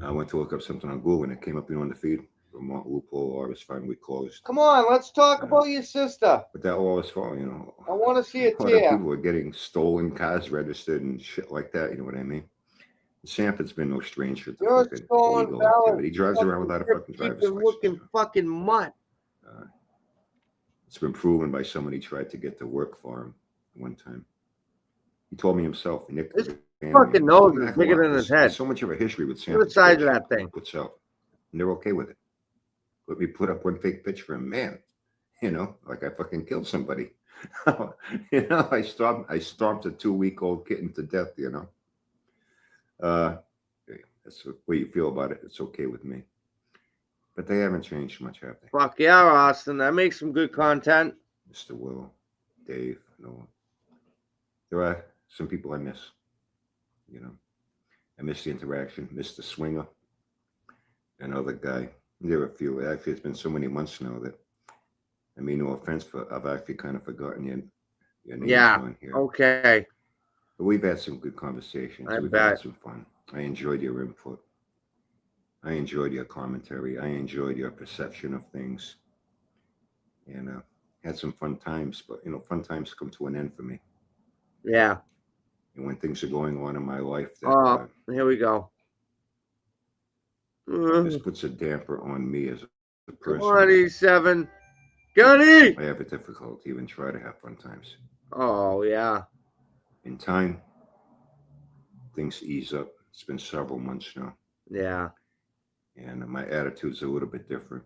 I went to look up something on Google and it came up on the feed. Vermont loophole or is finally closed. Come on, let's talk Yeah. about your sister. But that all was for, you know. I want to see a A lot of tear. people are getting stolen cars registered and shit like that. You know what I mean? Sanford's been no stranger to You're a fucking stolen illegal valid. activity. He drives around without a fucking driver's Keep looking license. fucking mutt. It's been proven by somebody tried to get to work for him one time. He told me himself. Nick, This the fucking man, nose he is back a bigger lot. than his There's head. so much of a history with Look Sanford. at the size of that thing. Puts out, and they're okay with it. Let me put up one fake picture of man. You know, like I fucking killed somebody. You know, I stomped a 2-week-old kitten to death. You know, that's the way you feel about it. It's okay with me. But they haven't changed much, have they? Fuck yeah, Austin. That makes some good content. Mr. Will, Dave, Noah. There are some people I miss. You know, I miss the interaction. Mr. Swinger, another guy. There are a few. Actually, it's been so many months now that, I mean, no offense, I've actually kind of forgotten your names Yeah. on here. Okay. But we've had some good conversations. I We've bet. had some fun. I enjoyed your input. I enjoyed your commentary. I enjoyed your perception of things. And had some fun times. But, you know, fun times come to an end for me. Yeah. And when things are going on in my life that Oh, here we go. this puts a damper on me as a person. 27. Gunny! I have a difficulty even try to have fun times. Oh, yeah. In time, things ease up. It's been several months now. Yeah. And my attitude's a little bit different.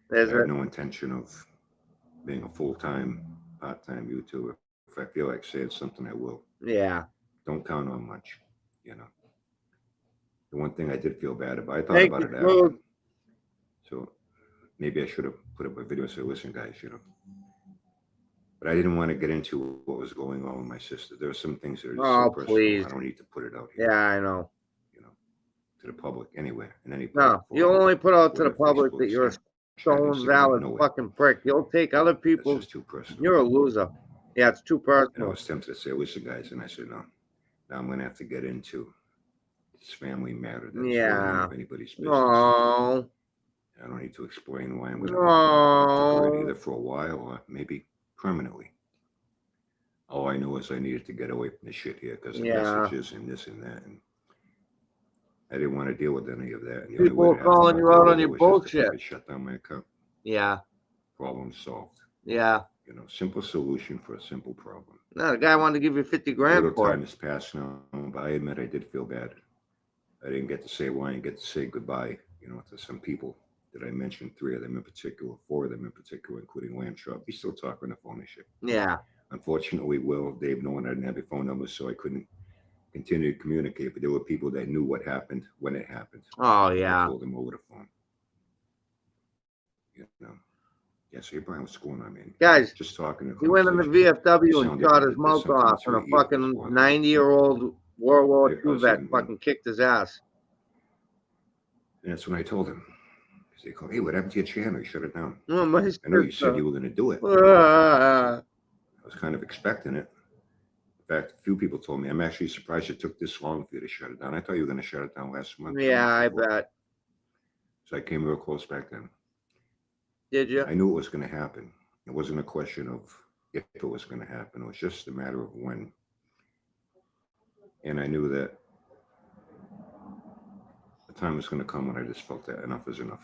There's I have a, no intention of being a full-time, part-time YouTuber. If I feel like saying something, I will. yeah. Don't count on much, you know. The one thing I did feel bad about, I thought Thank about you, it Claude. after. So maybe I should have put up a video and said, listen, guys, you know. But I didn't want to get into what was going on with my sister. There are some things that are just Oh, so personal. please. I don't need to put it out here, Yeah, I know. you know, to the public anywhere, in any No, public you forum, only put out to the Twitter, public Facebook, that you're a Snapchat, stone Instagram, valid no way. fucking prick. You'll take other That's people's. just too personal. You're a loser. Yeah, it's too And I personal. was tempted to say, listen, guys, and I said, no. Now I'm going to have to get into this family matter that's really none Yeah. of anybody's business. No. I don't need to explain why I'm going to have to No. either for a while or maybe permanently. All I knew is I needed to get away from the shit here because the Yeah. messages and this and that. And I didn't want to deal with any of that. And the People only way to have calling to you not out deal on with your it was just to bullshit. fucking shut down my account. Yeah. Problem solved. Yeah. You know, simple solution for a simple problem. No, the guy wanted to give you 50 A grand little for time it. has passed now, but I admit I did feel bad. I didn't get to say, well, I didn't get to say goodbye, you know, to some people that I mentioned, 3 of them in particular, 4 of them in particular, including Lamb Chop. We still talk on the phone and shit. Yeah. Unfortunately, Will, Dave, no one, I didn't have their phone numbers, so I couldn't continue to communicate. But there were people that knew what happened when it happened. Oh, And I yeah. told them over the phone. You know. Yeah, so Brian, what's going on, man? Guys, just talking. He went in the VFW and shot his mouth off, and a fucking 90-year-old World War II vet fucking kicked his ass. And that's when I told him. Because they called, hey, what happened to your channel? You shut it down. Oh, my I know you said you were going to do it. Uh, I was kind of expecting it. In fact, a few people told me, I'm actually surprised it took this long for you to shut it down. I thought you were going to shut it down last month. yeah, I bet. So I came real close back then. Did you? I knew it was going to happen. It wasn't a question of if it was going to happen. It was just a matter of when. And I knew that the time was going to come when I just felt that enough is enough.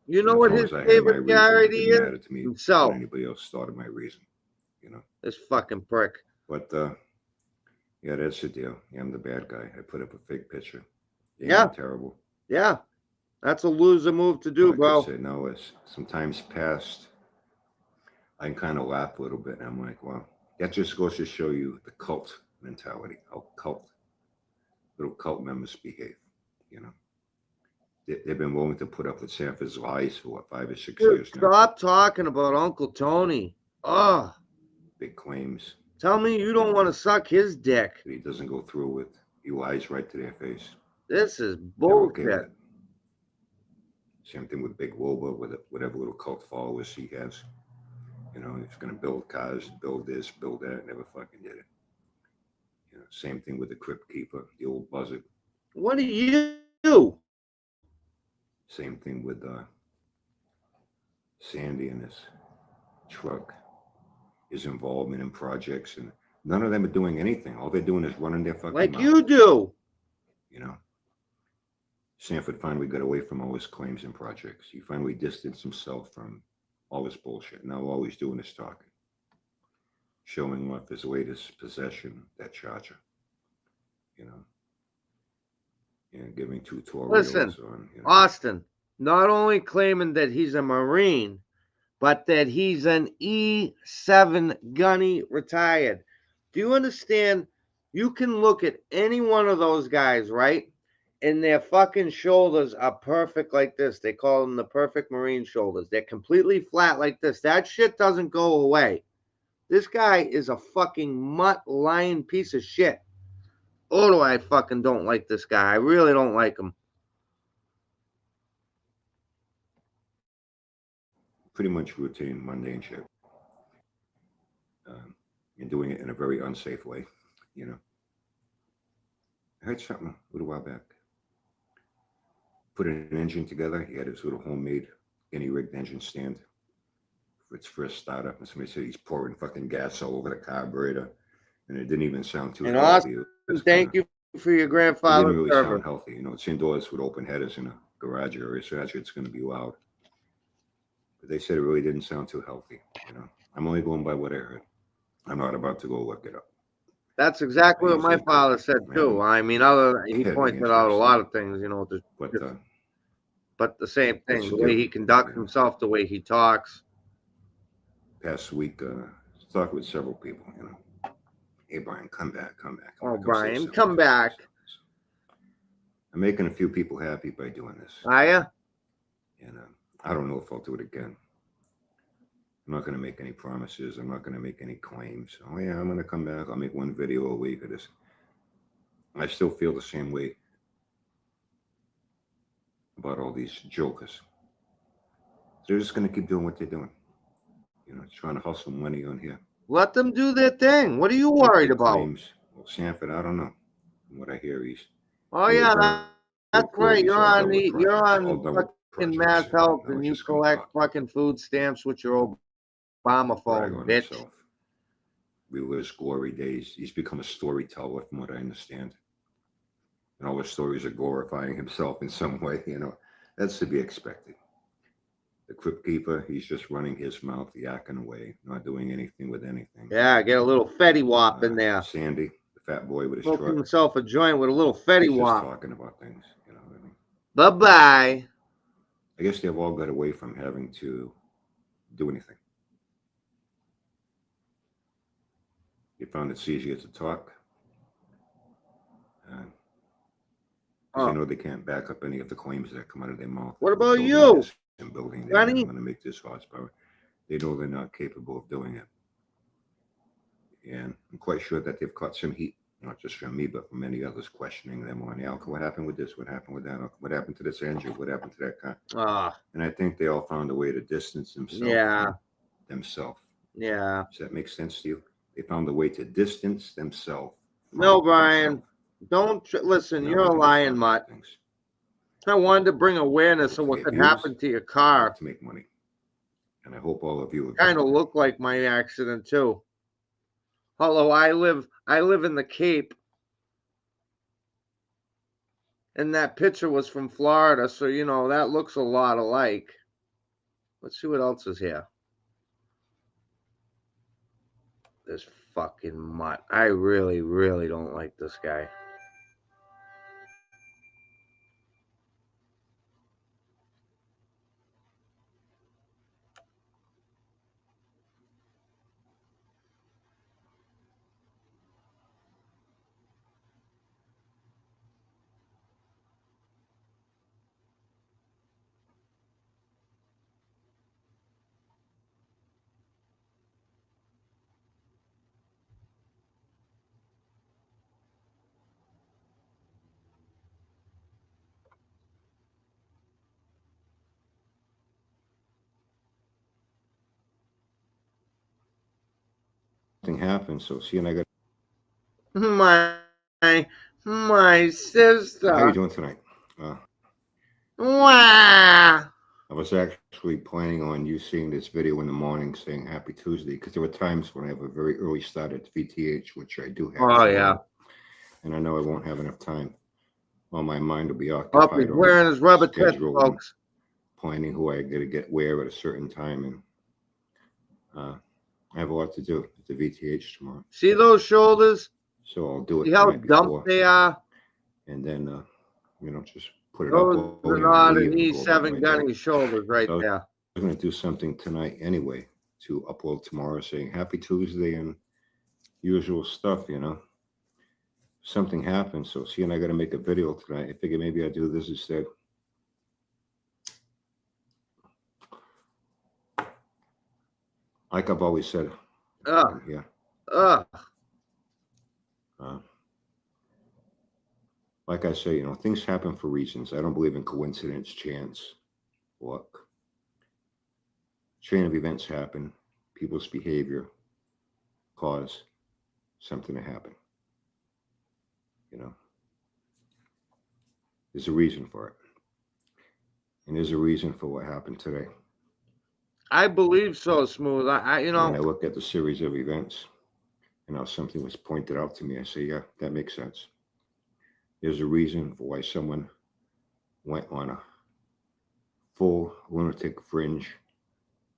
You know And what as his long as I had my favorite reason, it charity didn't is? matter to me Himself. what anybody else thought of my reason, you know. This fucking prick. But yeah, that's the deal. Yeah, I'm the bad guy. I put up a fake picture. Yeah. I'm terrible. Yeah. That's a loser move to do, Like bro. I said, no, as some times past, I can kind of laugh a little bit. And I'm like, wow, that just goes to show you the cult mentality, how little cult members behave, you know. They've been willing to put up with Sanford's lies for what, 5 or 6 Dude, years now. stop talking about Uncle Tony. Oh, Big claims tell me you don't want to suck his dick. that he doesn't go through with. He lies right to their face. This is They're okay with bullshit. it. Same thing with Big Woba, with whatever little cult followers he has. You know, he's going to build cars, build this, build that, never fucking did it. You know, same thing with the Crypt Keeper, the old buzzard. What do you do? Same thing with Sandy and his truck, his involvement in projects, and none of them are doing anything. All they're doing is running their fucking Like mouth, you do. you know. Sanford finally got away from all his claims and projects. He finally distanced himself from all this bullshit. Now all he's doing is talking, showing off his latest possession, that Charger, you know, and giving tutorials Listen, on, you know, Austin, not only claiming that he's a Marine, but that he's an E7 gunny retired. Do you understand? You can look at any one of those guys, right? And their fucking shoulders are perfect like this. They call them the perfect Marine shoulders. They're completely flat like this. That shit doesn't go away. This guy is a fucking mutt lying piece of shit. Oh, do I fucking don't like this guy. I really don't like him. pretty much routine, mundane shit. And doing it in a very unsafe way, you know. I heard something a little while back. Put an engine together. He had his little homemade guinea rigged engine stand for its first startup. And somebody said he's pouring fucking gas all over the carburetor. And it didn't even sound too And healthy. Austin, thank you for your It grandfather's didn't really service. sound healthy. You know, it's indoors with open headers in a garage area, so that's it's going to be loud. But they said it really didn't sound too healthy. You know, I'm only going by what I heard. I'm not about to go look it up. That's exactly what my Usually father said too. I mean, other he Yeah, pointed it's out a lot interesting. of things, you know, But the same thing, That's the way he different, conducts you know. himself, the way he talks. past week, talked with several people, you know. Hey, Brian, come back. Oh, Come say Brian, something. come back. I'm making a few people happy by doing this. Are ya? And I don't know if I'll do it again. I'm not going to make any promises. I'm not going to make any claims. Oh, yeah, I'm going to come back. I'll make one video a week of this. I still feel the same way about all these jokers. They're just going to keep doing what they're doing. You know, trying to hustle money on here. Let them do their thing. What are you worried Their about? claims. Well, Sanford, I don't know. From what I hear, he's Oh Yeah, yeah, very that's cool. right. He's You're all on done with the you're projects, all on done with fucking projects, Mass Health, I was and you just gonna collect talk. fucking food stamps with your Obama Brag phone, on bitch. himself. Relives glory days. He's become a storyteller, from what I understand. And all his stories are glorifying himself in some way. You know, that's to be expected. The Crypt Keeper, he's just running his mouth, yakking away, not doing anything with anything. Yeah, get a little Fetty Wap in there. Sandy, the fat boy with his Smoking truck. himself a joint with a little Fetty He's just Wap. talking about things, you know what I mean? Bye-bye. I guess they've all got away from having to do anything. They found it's easier to talk. Because Oh. they know they can't back up any of the claims that come out of their mouth. What We're about building you, this and building that. Johnny? I'm going to make this horsepower. They know they're not capable of doing it. And I'm quite sure that they've caught some heat, not just from me, but from many others questioning them on, Alka, what happened with this? What happened with that? Alka, what happened to this engine? What happened to that car? Ah, And I think they all found a way to distance themselves Yeah. from themselves. yeah. Does that make sense to you? They found a way to distance themselves. No, Brian. Don't listen. Now You're a they're gonna lying talk mutt. about things. I wanted to bring awareness of what Okay, could views. happen to your I car. like to make money. And I hope all of you Kind of looked like my accident too. Although I live in the Cape, and that picture was from Florida, so you know that looks a lot alike. Let's see what else is here. This fucking mutt. I really, really don't like this guy. something happens. So see, and I got. My sister. How you doing tonight? Wow. I was actually planning on you seeing this video in the morning saying Happy Tuesday, because there were times when I have a very early start at VTH, which I do have. Oh, yeah. And I know I won't have enough time. Well, my mind will be Up, occupied he's wearing his rubber tits, schedule and folks. planning who I got to get where at a certain time. And I have a lot to do at the VTH tomorrow. See those shoulders? So I'll do it See the how night dumb before. they are? And then, just put it Those up. are not an E7 gunny shoulders right So- there. I'm going to do something tonight anyway to upload tomorrow saying Happy Tuesday and usual stuff, you know. Something happened. So, see, and I got to make a video tonight. I figured maybe I'd do this instead. Like I've always said. Ugh. Yeah. Ugh. Like I say, you know, things happen for reasons. I don't believe in coincidence, chance, luck. Chain of events happen. People's behavior cause something to happen. You know, there's a reason for it. And there's a reason for what happened today. I believe so, Smooth. I you And when I know, look at the series of events and how something was pointed out to me, I say, yeah, that makes sense. There's a reason for why someone went on a full lunatic fringe,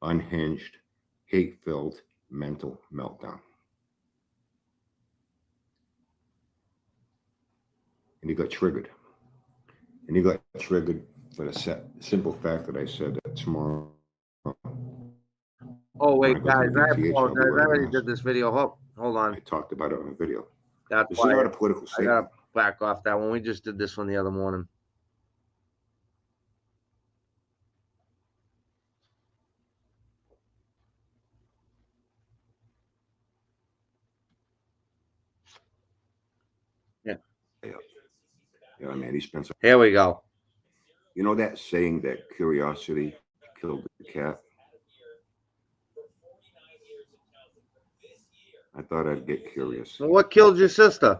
unhinged, hate-filled mental meltdown. And he got triggered. And he got triggered for the simple fact that I said that tomorrow. oh wait, when I guys, go to I VTH, I'll be apologize. I wearing a already mask. did this video. Hold I on. talked about it on a video. That's This is why not a political I statement. gotta back off that one. We just did this one the other morning. Yeah, man, he spent some. Here we go. You know that saying that curiosity killed the cat? I thought I'd get curious. So what killed your sister?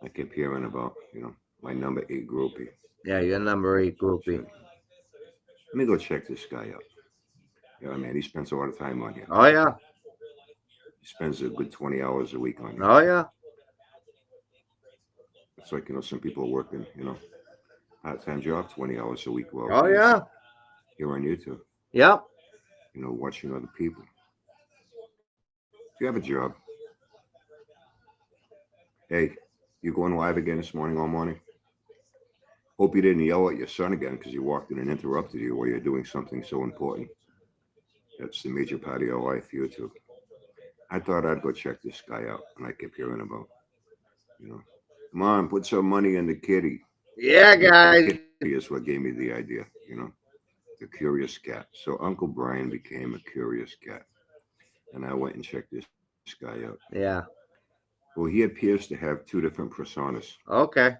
I kept hearing about, you know, my number 8 groupie. Yeah, your number 8 groupie. Let me go check this guy out. Yeah, man, he spends a lot of time on you. Oh yeah. He spends a good 20 hours a week on you. Oh yeah. It's like, you know, some people are working, you know, part-time job, 20 hours a week. Well, Oh yeah. Here on YouTube, Yep. you know, watching other people. If you have a job, Hey, you going live again this morning, all morning? Hope you didn't yell at your son again because he walked in and interrupted you while you're doing something so important. That's the major part of your life, YouTube. I thought I'd go check this guy out, and I kept hearing about, come on, put some money in the kitty. Yeah, guys. The kitty is what gave me the idea, the curious cat. So Uncle Brian became a curious cat, and I went and checked this guy out. Yeah. Well, he appears to have two different personas. Okay.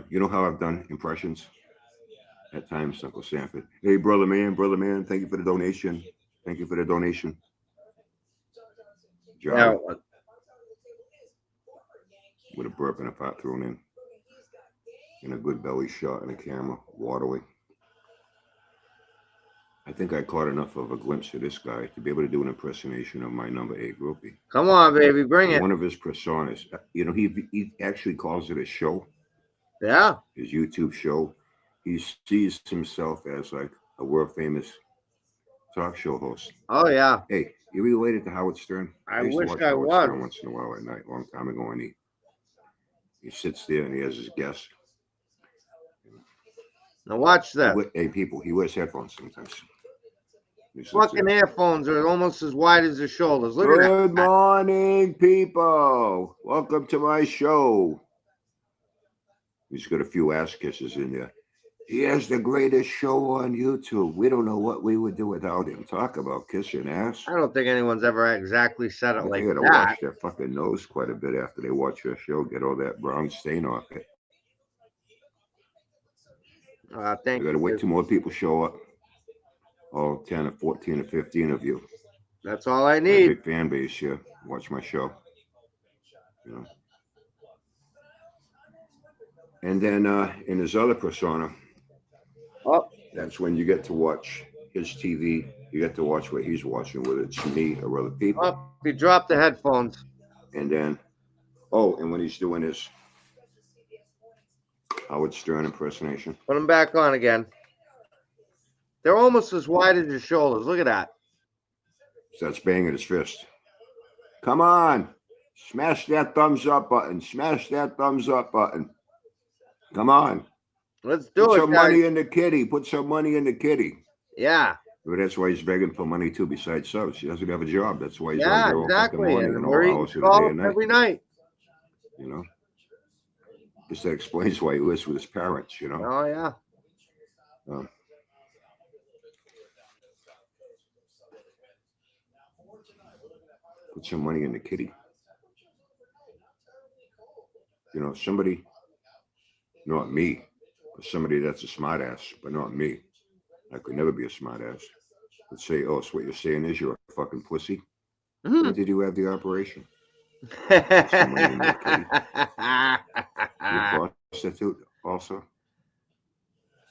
You know how I've done impressions at times, Uncle Sanford. Hey, brother man, thank you for the donation. Thank you for the donation. John, Yeah. with a burp and a pot thrown in. And a good belly shot and a camera, waddling. I think I caught enough of a glimpse of this guy to be able to do an impersonation of my number 8 groupie. Come on, baby, bring it. One of his personas, he actually calls it a show. Yeah. His YouTube show. He sees himself as like a world famous talk show host. Oh, yeah. Hey, you related to Howard Stern? I used to wish watch I Howard was. Stern once in a while at night, long time ago, and he sits there and he has his guests. Now watch that. Hey, people, he wears headphones sometimes. Fucking earphones are almost as wide as his shoulders. Look at that. Good morning, people. Welcome to my show. He's got a few ass kisses in there. He has the greatest show on YouTube. We don't know what we would do without him. Talk about kissing ass. I don't think anyone's ever exactly said it like They gotta that. wash their fucking nose quite a bit after they watch your show. Get all that brown stain off it. Thank You gotta you. wait till more people show up. All 10 or 14 or 15 of you. That's all I A need. big fan base here. Watch my show. And then in his other persona, Oh, that's when you get to watch his TV. You get to watch what he's watching, whether it's me or other people. oh, he dropped the headphones. And then, and when he's doing his Howard Stern impersonation. Put them back on again. They're almost as wide as his shoulders. Look at that. Starts banging his fist. Come on. Smash that thumbs up button. Smash that thumbs up button. Come on. Let's do Put it, some guys. money in the kitty. Put some money in the kitty. Yeah. Well, that's why he's begging for money too, besides subs. He doesn't have a job. That's why he's Yeah, on there all fucking exactly. morning And and we're all eating hours of the day calls and night. every night. Guess that explains why he lives with his parents, Oh, yeah. Put some money in the kitty. Somebody, not me, but somebody that's a smart ass, but not me. I could never be a smart ass. Would say, so what you're saying is you're a fucking pussy? Mhm. When did you have the operation? You're a prostitute also?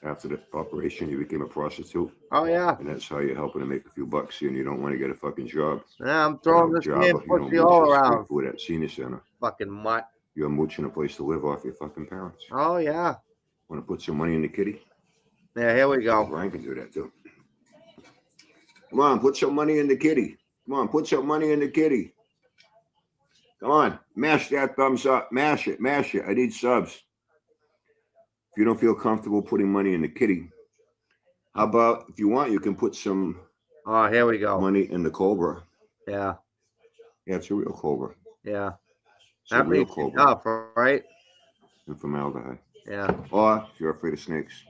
After the operation, you became a prostitute, Oh, yeah. and that's how you're helping to make a few bucks, and you don't want to get a fucking job. Yeah, I'm throwing this Job, man pussy all around. Food at senior center. Fucking mutt. You're mooching a place to live off your fucking parents. Oh, yeah. Want to put some money in the kitty? Yeah, here we go. Brian can do that too. Come on, put some money in the kitty. Come on, put some money in the kitty. Come on, mash that thumbs up. Mash it, mash it. I need subs. If you don't feel comfortable putting money in the kitty, how about if you want, you can put some Oh, here we go. money in the Cobra. Yeah, Yeah, it's a real Cobra. yeah. It's a That real makes you Cobra. tough, right? And formaldehyde. Yeah. Or if you're afraid of snakes,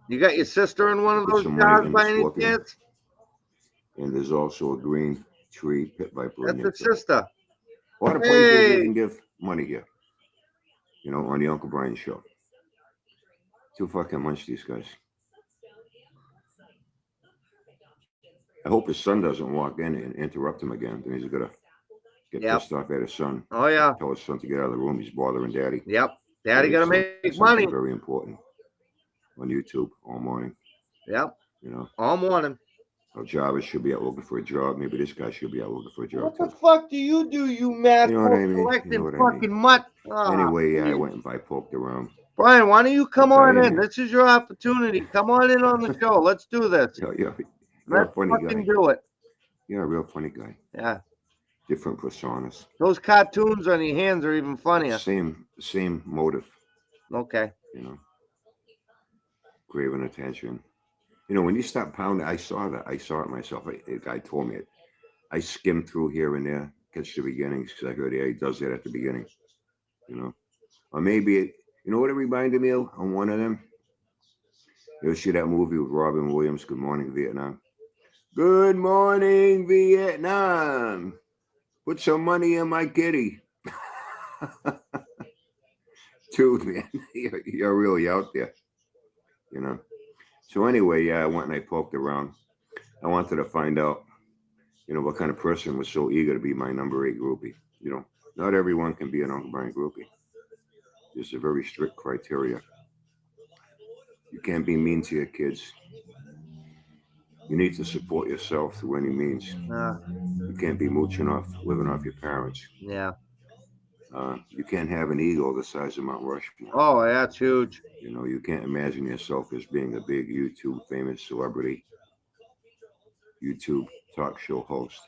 You got your sister in one of Put those some money jars in by the any scorpion. chance? and there's also a green tree pit viper in That's there. his sister. A lot of places Hey. you can give money here. On the Uncle Brian show. Too fucking much, these guys. I hope his son doesn't walk in and interrupt him again. Then he's gonna get Yep. pissed off at his son. Oh, yeah. Tell his son to get out of the room. He's bothering daddy. Yep. Daddy got to make Something money. Very important on YouTube all morning. Yep. You All morning. know, Jarvis should be out looking for a job. Maybe this guy should be out looking for a job What the too. fuck do, you mad You know what I mean? collecting You know what I fucking mutt? Ah, Anyway, yeah, I please. went and I poked around. Brian, why don't you come I'll tell on you, in? man. This is your opportunity. Come on in on the show. Let's do this. You're a Let's funny fucking guy. do it. You're a real funny guy. Yeah. different personas. Those cartoons on your hands are even funnier. Same motive, Okay. you know. Craving attention. You know, when you start pounding, I saw it myself. A guy told me it. I skim through here and there, catch the beginnings, because I heard he does that at the beginning, you know. Or maybe you know what it reminded me of on one of them? You ever see that movie with Robin Williams, Good Morning Vietnam? Good morning, Vietnam. Put some money in my kitty. Dude, man, you're really out there, you know. So anyway, yeah, I went and I poked around. I wanted to find out, you know, what kind of person was so eager to be my number 8 groupie. You know, not everyone can be an Uncle Brian groupie. There's a very strict criteria. You can't be mean to your kids. You need to support yourself through any means. You can't be mooching off, living off your parents. Yeah. You can't have an ego the size of Mount Rushmore. Oh, that's huge. You know, you can't imagine yourself as being a big YouTube famous celebrity, YouTube talk show host.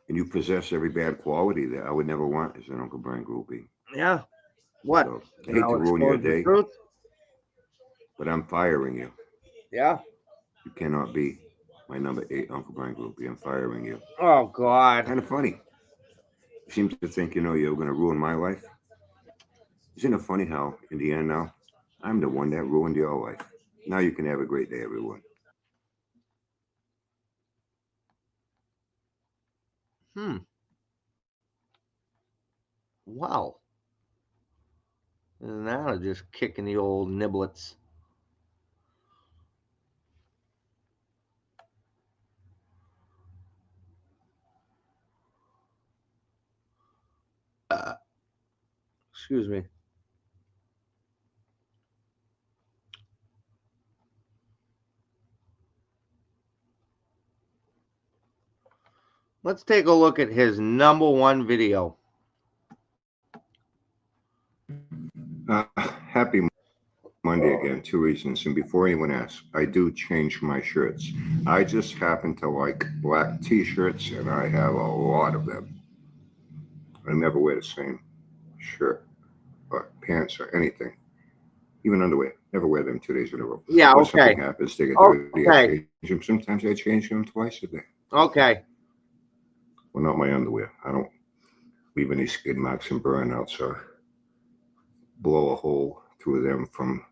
And you possess every bad quality that I would never want as an Uncle Brian groupie. Yeah. What? So, I hate to ruin your day, Truth? but I'm firing you. Yeah. You cannot be my number 8 Uncle Brian groupie. I'm firing you. Oh, God. Kind of funny. You seem to think, you know, you're going to ruin my life. Isn't it funny how, in the end now, I'm the one that ruined your life. Now you can have a great day, everyone. Wow. And now just kicking the old niblets. Excuse me. Let's take a look at his number 1 video. Happy Monday again. 2 reasons. And before anyone asks, I do change my shirts. I just happen to like black t-shirts, and I have a lot of them. I never wear the same shirt or pants or anything. Even underwear. Never wear them 2 days in a row. Yeah, When okay. something happens, they get dirty. I Okay. change them. Sometimes I change them twice a day. Okay. Well, not my underwear. I don't leave any skid marks and burnouts or blow a hole through them from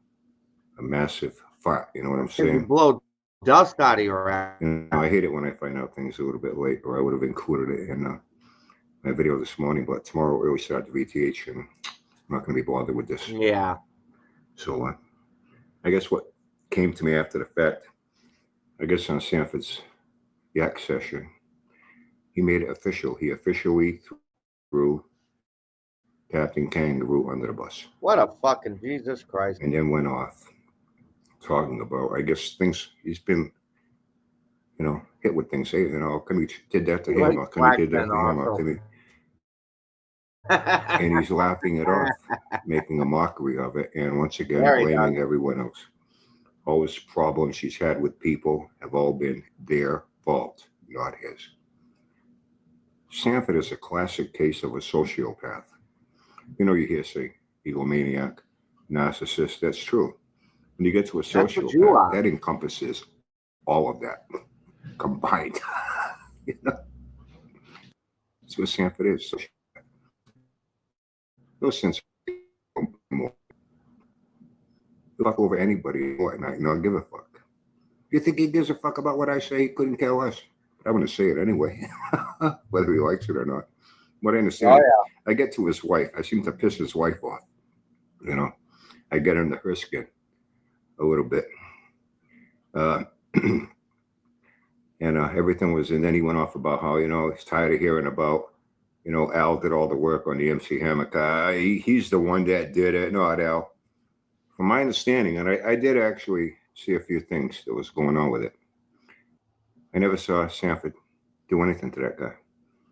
a massive fart. You know what I'm If you saying? blow dust out of your ass. You know, I hate it when I find out things a little bit late, or I would have included it in my video this morning, but tomorrow we'll really start the VTH, and I'm not going to be bothered with this. Yeah. So I guess what came to me after the fact, I guess on Sanford's yak session, he made it official. He officially threw Captain Kangaroo under the bus. What a fucking Jesus Christ. And then went off talking about, I guess, things he's been, you know, hit with things. Hey, you know, how come you did that to him? How come you did that to him? How come you... And he's laughing it off, making a mockery of it, and once again blaming everyone else. All his problems he's had with people have all been their fault, not his. Sanford is a classic case of a sociopath. You know, you hear say egomaniac, narcissist. That's true. When you get to a sociopath, that encompasses all of that combined. You know? That's what Sanford is. No sense more. Fuck over anybody at night, not give a fuck. You think he gives a fuck about what I say? He couldn't care less. But I'm going to say it anyway, whether he likes it or not. But I understand. I get to his wife. I seem to piss his wife off. You know, I get under her skin a little bit. And everything was, and then he went off about how, you know, he's tired of hearing about, you know, Al did all the work on the MC Hammer car. He's the one that did it, not Al. From my understanding, and I did actually see a few things that was going on with it. I never saw Sanford do anything to that guy.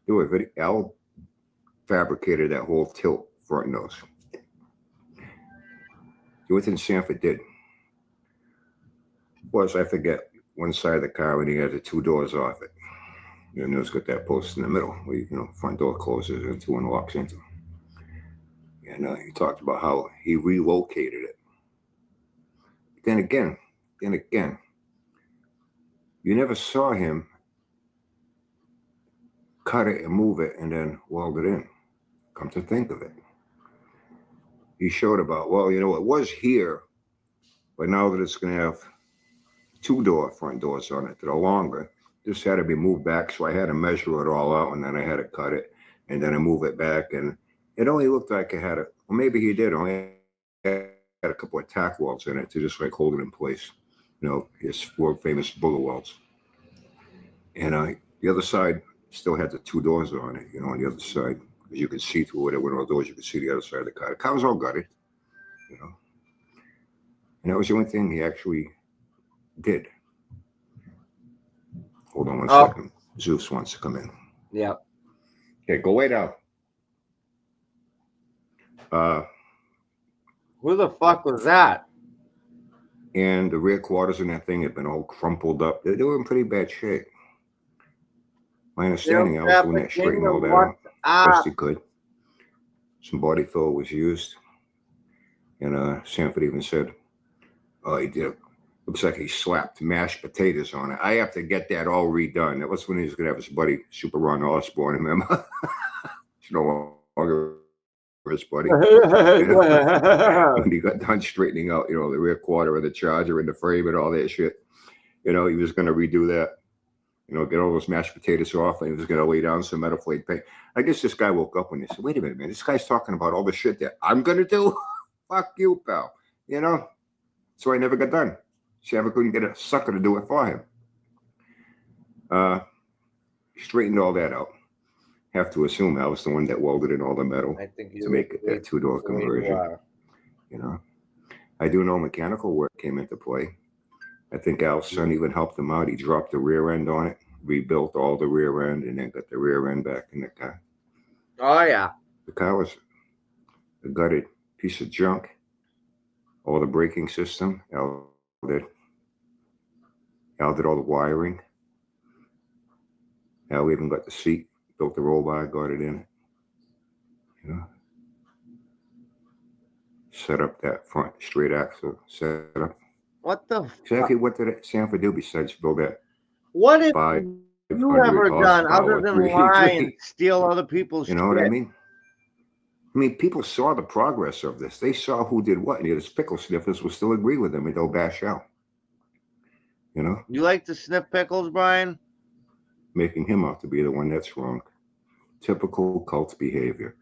Do a video. Al fabricated that whole tilt front nose. The only thing Sanford did was, I forget, one side of the car when he had the 2 doors off it. And it's got that post in the middle where front door closes into and locks into. And he talked about how he relocated it. Then again, you never saw him cut it and move it and then weld it in. Come to think of it. He showed about, well, it was here, but now that it's going to have 2 front doors on it that are longer, this had to be moved back. So I had to measure it all out, and then I had to cut it, and then I move it back. And it only looked like it had maybe he did only had a couple of tack welds in it to just like hold it in place. His world famous bullet welds. And the other side still had the 2 doors on it, on the other side. You could see through it. When all doors, you could see the other side of the car. The car was all gutted, And that was the only thing he actually did. Hold on one second. Zeus wants to come in. Yeah. Okay, go way down. Who the fuck was that? And the rear quarters in that thing had been all crumpled up. They were in pretty bad shape. My understanding, I was doing that, straighten all that out best he could. Some body fill was used. And Sanford even said, he did. Looks like he slapped mashed potatoes on it. I have to get that all redone. That was when he was going to have his buddy, Super Ron Osborne, remember? It's no longer his buddy. When he got done straightening out, the rear quarter of the Charger and the frame and all that shit, he was going to redo that. Get all those mashed potatoes off, and he was going to lay down some metal flake paint. I guess this guy woke up when he said, wait a minute, man, this guy's talking about all the shit that I'm going to do? Fuck you, pal. So I never got done. Sanford couldn't get a sucker to do it for him. Straightened all that out. Have to assume I was the one that welded in all the metal to make it that 2-door conversion. I do know mechanical work came into play. I think Al's son even helped him out. He dropped the rear end on it, rebuilt all the rear end, and then got the rear end back in the car. Oh, yeah. The car was a gutted piece of junk. All the braking system, Al did all the wiring. Al even got the seat, built the roll bar, got it in it. Set up that front straight axle, set up. What the Exactly what did Sanford do besides build that? What have you ever done other than lie and steal other people's shit? What I mean? People saw the progress of this. They saw who did what, and yet his pickle sniffers will still agree with him, and they'll bash out. You like to sniff pickles, Brian? Making him out to be the one that's wrong. Typical cult behavior.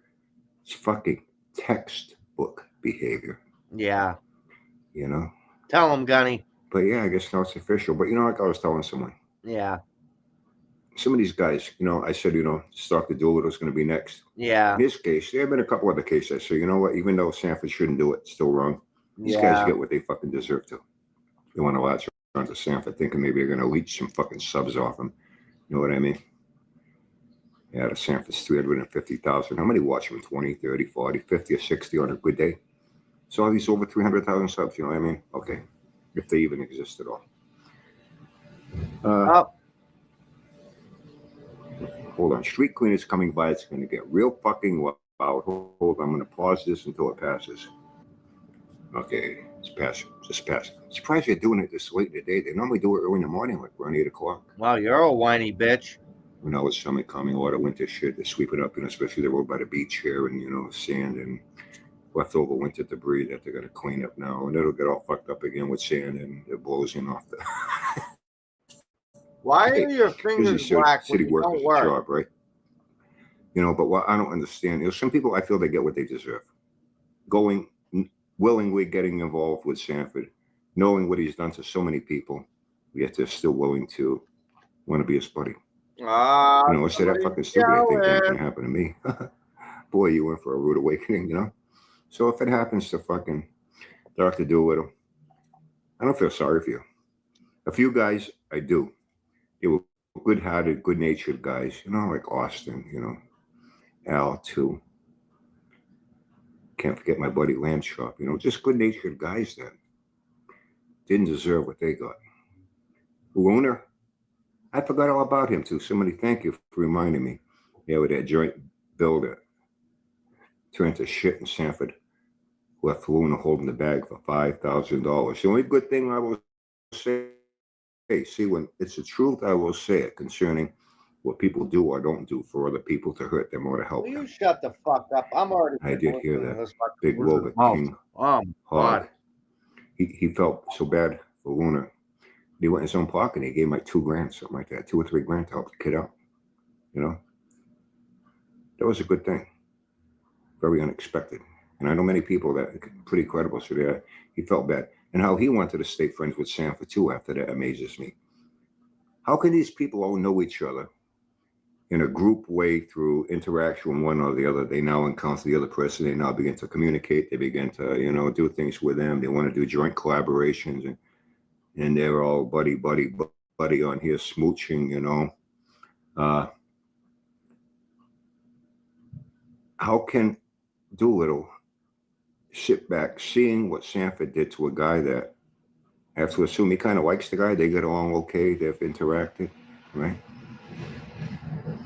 It's fucking textbook behavior. Yeah. Tell him, Gunny. But yeah, I guess now it's official. But like I was telling someone. Yeah. Some of these guys, I said, Dr. Doolittle's going to be next. Yeah. In this case, there have been a couple other cases. I said, you know what? Even though Sanford shouldn't do it, it's still wrong. These guys get what they fucking deserve to. They want to latch on to Sanford, thinking maybe they're going to leech some fucking subs off him. You know what I mean? Yeah, the Sanford's 350,000. How many watch him? 20, 30, 40, 50, or 60 on a good day? So all these over 300,000 subs, you know what I mean? Okay. If they even exist at all. Hold on. Street cleaners coming by. It's going to get real fucking loud. Hold on. I'm going to pause this until it passes. Okay. It's passing. Just passing. Surprised you're doing it this late in the day. They normally do it early in the morning, like around 8 o'clock. Wow, you're a whiny bitch. When I was summer coming, a lot of winter shit. They're sweeping up, especially the road by the beach here, and, sand and leftover winter debris that they're going to clean up now. And it'll get all fucked up again with sand, and it blows in off the... Why are your fingers black when you don't work? Job, right? But what I don't understand, some people, I feel they get what they deserve. Willingly getting involved with Sanford, knowing what he's done to so many people, yet they're still willing to want to be his buddy. Instead of that fucking stupid, I think that can happen to me. Boy, you went for a rude awakening, So if it happens to fucking Dr. Doolittle, I don't feel sorry for you. A few guys, I do. They were good-hearted, good-natured guys, like Austin, Al, too. Can't forget my buddy Landshop, just good-natured guys that didn't deserve what they got. Lunar, I forgot all about him too. Somebody, thank you for reminding me. Yeah, with that joint builder turned to shit in Sanford, left Luna holding the bag for $5,000. The only good thing I will say, see, when it's the truth, I will say it concerning what people do or don't do for other people to hurt them or to help Will you them. shut the fuck up? I'm already I did hear listening to that. this fucking Big loser's Robert mouth. King Oh, my Hog. God. He felt so bad for Luna. He went in his own pocket and he gave him like $2,000, something like that, $2 or $3,000 to help the kid out. You know, that was a good thing. Very unexpected. And I know many people that are pretty credible. So there, he felt bad. And how he wanted to stay friends with Sanford too after that amazes me. How can these people all know each other in a group way through interaction with one or the other? They now encounter the other person. They now begin to communicate. They begin to, you know, do things with them. They want to do joint collaborations, and they're all buddy on here smooching, you know. How can Doolittle sit back seeing what Sanford did to a guy that I have to assume he kind of likes the guy. They get along okay. They've interacted, right?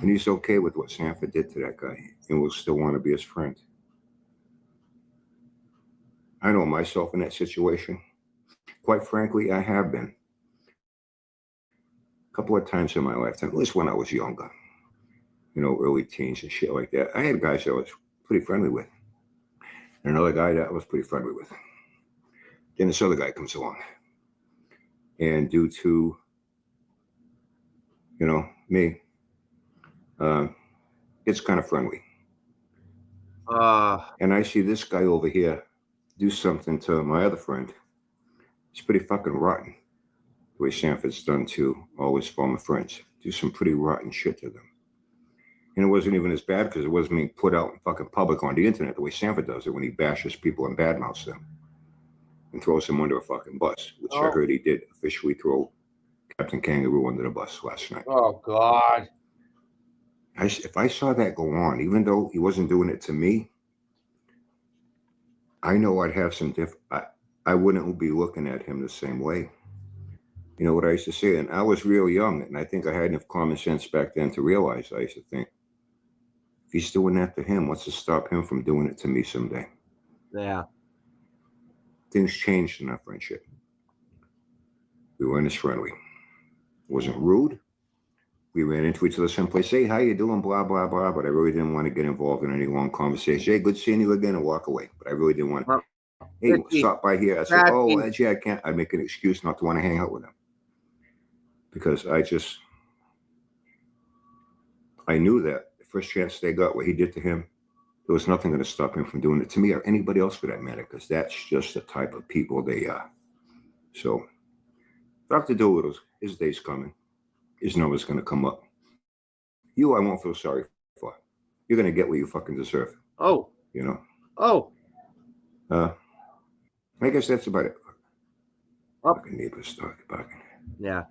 And he's okay with what Sanford did to that guy and will still want to be his friend. I know myself in that situation. Quite frankly, I have been. A couple of times in my lifetime, at least when I was younger, you know, early teens and shit like that. I had guys that I was pretty friendly with. And another guy that I was pretty friendly with. Then this other guy comes along. And due to, you know, me, it's kind of friendly. And I see this guy over here do something to my other friend. It's pretty fucking rotten. The way Sanford's done to all his former friends. Do some pretty rotten shit to them. And it wasn't even as bad because it wasn't being put out in fucking public on the internet the way Sanford does it when he bashes people and badmouths them and throws them under a fucking bus, which I heard he did officially throw Captain Kangaroo under the bus last night. Oh, God. If I saw that go on, even though he wasn't doing it to me, I know I'd have some I wouldn't be looking at him the same way. You know what I used to say? And I was real young, and I think I had enough common sense back then to realize, I used to think, if he's doing that to him, what's to stop him from doing it to me someday? Yeah. Things changed in our friendship. We weren't as friendly. It wasn't rude. We ran into each other someplace. Hey, how you doing? Blah, blah, blah. But I really didn't want to get involved in any long conversation. Hey, good seeing you again, and walk away. But I really didn't want to. Hey, stop by here. I said, oh, gee, I can't. I'd make an excuse not to want to hang out with him. Because I knew that the first chance they got, what he did to him, there was nothing going to stop him from doing it to me or anybody else for that matter, because that's just the type of people they are. So, Dr. Doolittle's, his day's coming. His number's going to come up. You, I won't feel sorry for. You're going to get what you fucking deserve. Oh. You know? Oh. I guess that's about it. Oh. Fucking neighbors talking about it. Yeah.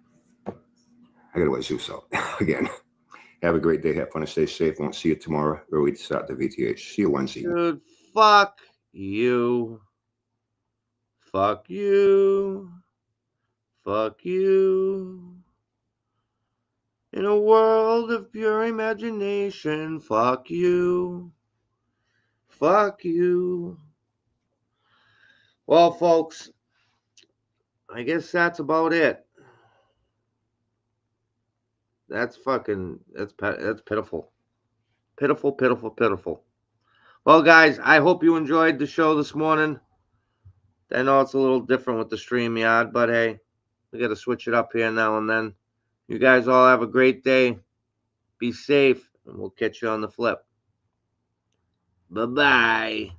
I got to let Zeus out again. Have a great day. Have fun and stay safe. Won't see you tomorrow. Early to start the VTH. See you Wednesday. Dude, fuck you. Fuck you. Fuck you. In a world of pure imagination, fuck you. Fuck you. Well, folks, I guess that's about it. That's pitiful. Pitiful, pitiful, pitiful. Well, guys, I hope you enjoyed the show this morning. I know it's a little different with the StreamYard, but hey, we got to switch it up here now and then. You guys all have a great day. Be safe, and we'll catch you on the flip. Bye-bye.